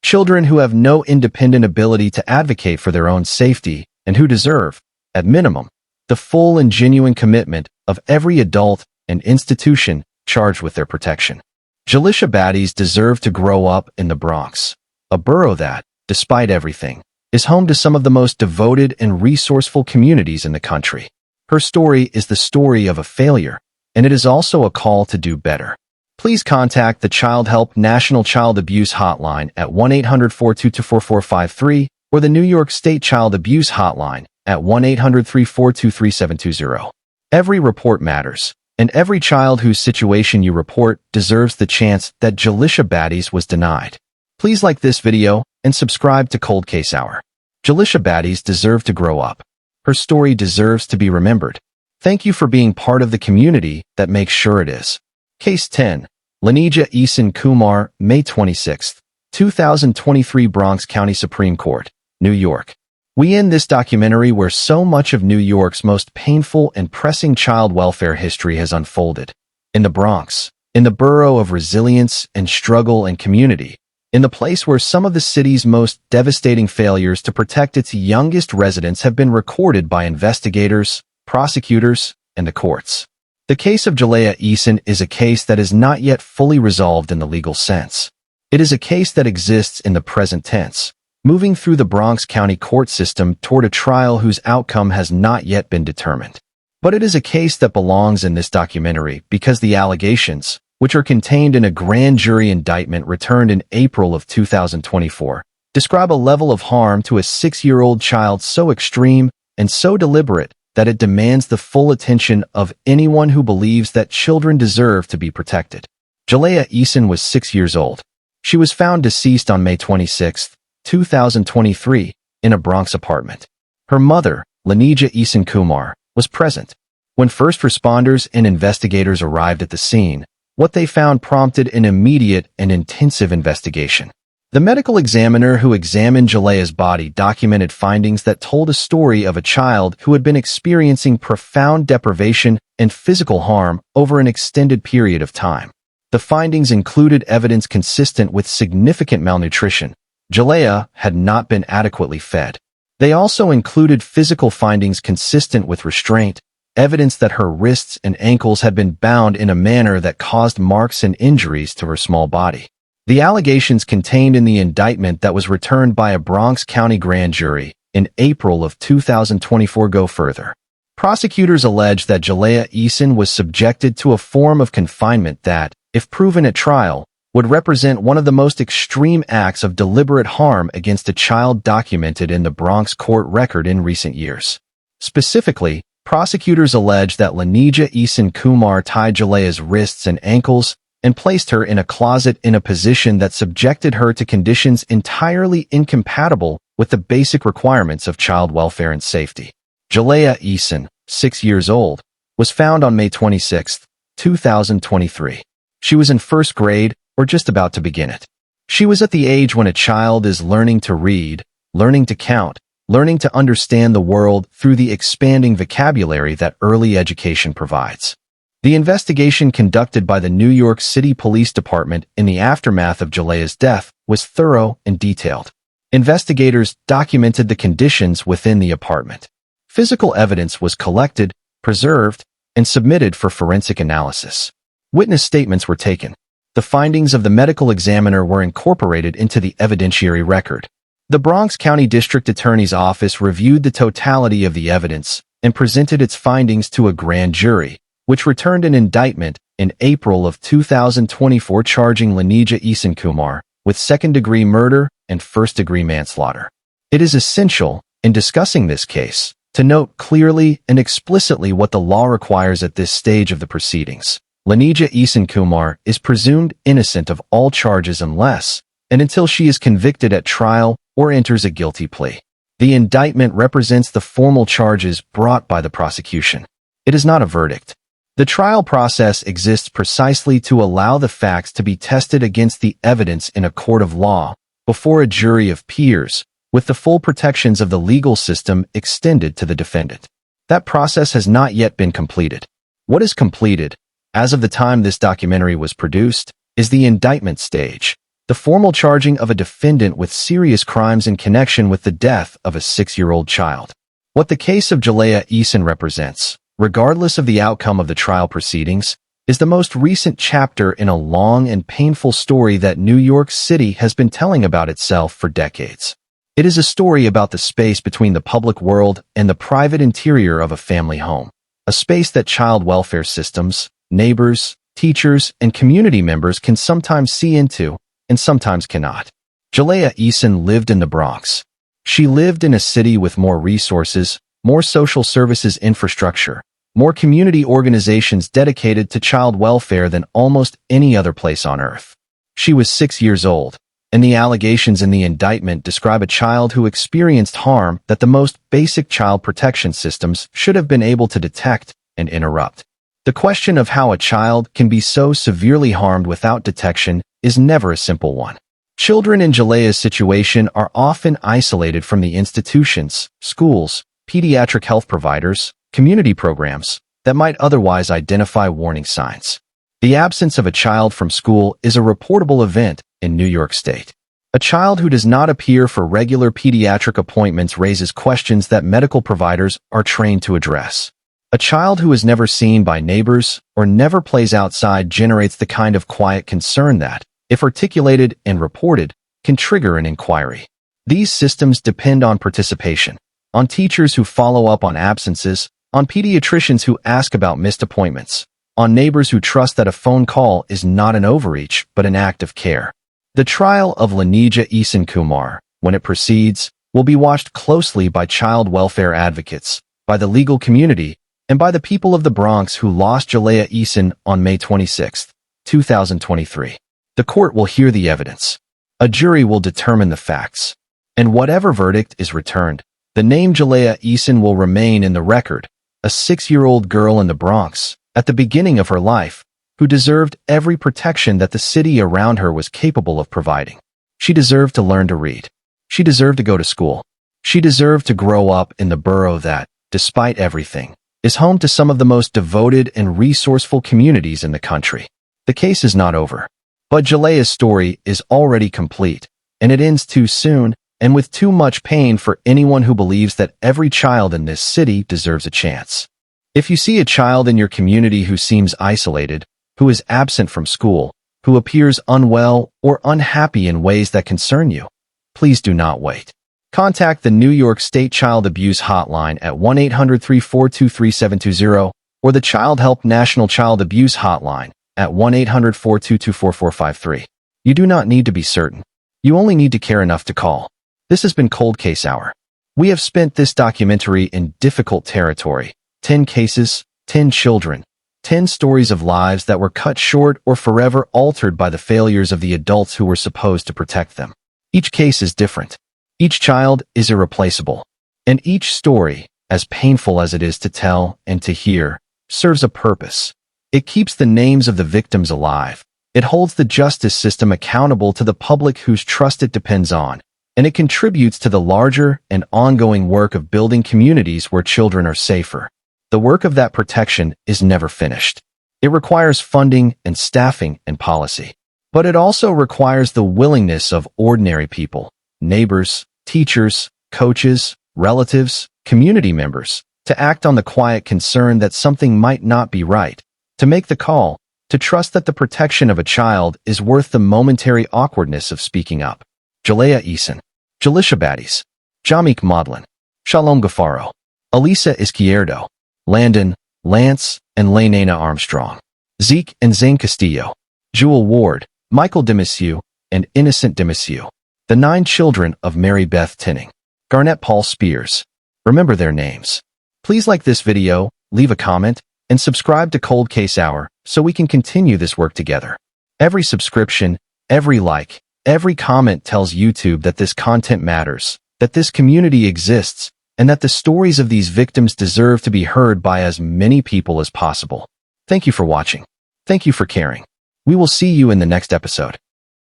A: Children who have no independent ability to advocate for their own safety and who deserve, at minimum, the full and genuine commitment of every adult and institution charged with their protection. Jalisha Baddies deserve to grow up in the Bronx, a borough that, despite everything, is home to some of the most devoted and resourceful communities in the country. Her story is the story of a failure, and it is also a call to do better. Please contact the Child Help National Child Abuse Hotline at 1-800-422-4453 or the New York State Child Abuse Hotline at 1-800-342-3720. Every report matters, and every child whose situation you report deserves the chance that Jalisha Baddies was denied. Please like this video and subscribe to Cold Case Hour. Jalisha Baddies deserve to grow up. Her story deserves to be remembered. Thank you for being part of the community that makes sure it is. Case 10. Lynija Eason Kumar, May 26, 2023 Bronx County Supreme Court, New York. We end this documentary where so much of New York's most painful and pressing child welfare history has unfolded. In the Bronx, in the borough of resilience and struggle and community, in the place where some of the city's most devastating failures to protect its youngest residents have been recorded by investigators, prosecutors, and the courts. The case of Jalea Eason is a case that is not yet fully resolved in the legal sense. It is a case that exists in the present tense, moving through the Bronx County court system toward a trial whose outcome has not yet been determined. But it is a case that belongs in this documentary because the allegations, which are contained in a grand jury indictment returned in April of 2024, describe a level of harm to a 6-year-old child so extreme and so deliberate that it demands the full attention of anyone who believes that children deserve to be protected. Jalea Eason was 6 years old. She was found deceased on May 26, 2023, in a Bronx apartment. Her mother, Lynija Eason Kumar, was present. When first responders and investigators arrived at the scene, what they found prompted an immediate and intensive investigation. The medical examiner who examined Jalea's body documented findings that told a story of a child who had been experiencing profound deprivation and physical harm over an extended period of time. The findings included evidence consistent with significant malnutrition. Jalea had not been adequately fed. They also included physical findings consistent with restraint, evidence that her wrists and ankles had been bound in a manner that caused marks and injuries to her small body. The allegations contained in the indictment that was returned by a Bronx County grand jury in April of 2024 go further. Prosecutors allege that Jalea Eason was subjected to a form of confinement that, if proven at trial, would represent one of the most extreme acts of deliberate harm against a child documented in the Bronx court record in recent years. Specifically, prosecutors allege that Lynija Eason Kumar tied Jalea's wrists and ankles and placed her in a closet in a position that subjected her to conditions entirely incompatible with the basic requirements of child welfare and safety. Jalea Eason, 6 years old, was found on May 26, 2023. She was in first grade or just about to begin it. She was at the age when a child is learning to read, learning to count, learning to understand the world through the expanding vocabulary that early education provides. The investigation conducted by the New York City Police Department in the aftermath of Jalea's death was thorough and detailed. Investigators documented the conditions within the apartment. Physical evidence was collected, preserved, and submitted for forensic analysis. Witness statements were taken. The findings of the medical examiner were incorporated into the evidentiary record. The Bronx County District Attorney's Office reviewed the totality of the evidence and presented its findings to a grand jury, which returned an indictment in April of 2024 charging Lynija Eason Kumar with second-degree murder and first-degree manslaughter. It is essential, in discussing this case, to note clearly and explicitly what the law requires at this stage of the proceedings. Lynija Eason Kumar is presumed innocent of all charges unless and until she is convicted at trial or enters a guilty plea. The indictment represents the formal charges brought by the prosecution. It is not a verdict. The trial process exists precisely to allow the facts to be tested against the evidence in a court of law, before a jury of peers, with the full protections of the legal system extended to the defendant. That process has not yet been completed. What is completed, as of the time this documentary was produced, is the indictment stage, the formal charging of a defendant with serious crimes in connection with the death of a 6-year-old child. What the case of Jalea Eason represents, regardless of the outcome of the trial proceedings, is the most recent chapter in a long and painful story that New York City has been telling about itself for decades. It is a story about the space between the public world and the private interior of a family home, a space that child welfare systems, neighbors, teachers, and community members can sometimes see into and sometimes cannot. Jalea Eason lived in the Bronx. She lived in a city with more resources, more social services infrastructure, more community organizations dedicated to child welfare than almost any other place on earth. She was 6 years old, and the allegations in the indictment describe a child who experienced harm that the most basic child protection systems should have been able to detect and interrupt. The question of how a child can be so severely harmed without detection is never a simple one. Children in Jalea's situation are often isolated from the institutions, schools, pediatric health providers, community programs that might otherwise identify warning signs. The absence of a child from school is a reportable event in New York State. A child who does not appear for regular pediatric appointments raises questions that medical providers are trained to address. A child who is never seen by neighbors or never plays outside generates the kind of quiet concern that, if articulated and reported, can trigger an inquiry. These systems depend on participation, on teachers who follow up on absences, on pediatricians who ask about missed appointments, on neighbors who trust that a phone call is not an overreach but an act of care. The trial of Lynija Eason Kumar, when it proceeds, will be watched closely by child welfare advocates, by the legal community, and by the people of the Bronx who lost Jalea Eason on May 26, 2023. The court will hear the evidence. A jury will determine the facts. And whatever verdict is returned, the name Jalea Eason will remain in the record, a 6-year-old girl in the Bronx, at the beginning of her life, who deserved every protection that the city around her was capable of providing. She deserved to learn to read. She deserved to go to school. She deserved to grow up in the borough that, despite everything, is home to some of the most devoted and resourceful communities in the country. The case is not over. But Jalea's story is already complete, and it ends too soon and with too much pain for anyone who believes that every child in this city deserves a chance. If you see a child in your community who seems isolated, who is absent from school, who appears unwell or unhappy in ways that concern you, please do not wait. Contact the New York State Child Abuse Hotline at 1-800-342-3720 or the Child Help National Child Abuse Hotline at 1-800-422-4453. You do not need to be certain. You only need to care enough to call. This has been Cold Case Hour. We have spent this documentary in difficult territory. 10 cases, 10 children, 10 stories of lives that were cut short or forever altered by the failures of the adults who were supposed to protect them. Each case is different. Each child is irreplaceable. And each story, as painful as it is to tell and to hear, serves a purpose. It keeps the names of the victims alive. It holds the justice system accountable to the public whose trust it depends on, and it contributes to the larger and ongoing work of building communities where children are safer. The work of that protection is never finished. It requires funding and staffing and policy. But it also requires the willingness of ordinary people, neighbors, teachers, coaches, relatives, community members, to act on the quiet concern that something might not be right, to make the call, to trust that the protection of a child is worth the momentary awkwardness of speaking up. Jalea Eason, Jalisha Baddies, Jamik Maudlin, Shalom Gafaro, Elisa Izquierdo, Landon, Lance, and Lynija Armstrong, Zeke and Zane Castillo, Jewel Ward, Michael Demisieux, and Innocent Demisieux, the 9 children of Marybeth Tinning, Garnett Paul Spears. Remember their names. Please like this video, leave a comment, and subscribe to Cold Case Hour so we can continue this work together. Every subscription, every like, every comment tells YouTube that this content matters, that this community exists, and that the stories of these victims deserve to be heard by as many people as possible. Thank you for watching. Thank you for caring. We will see you in the next episode.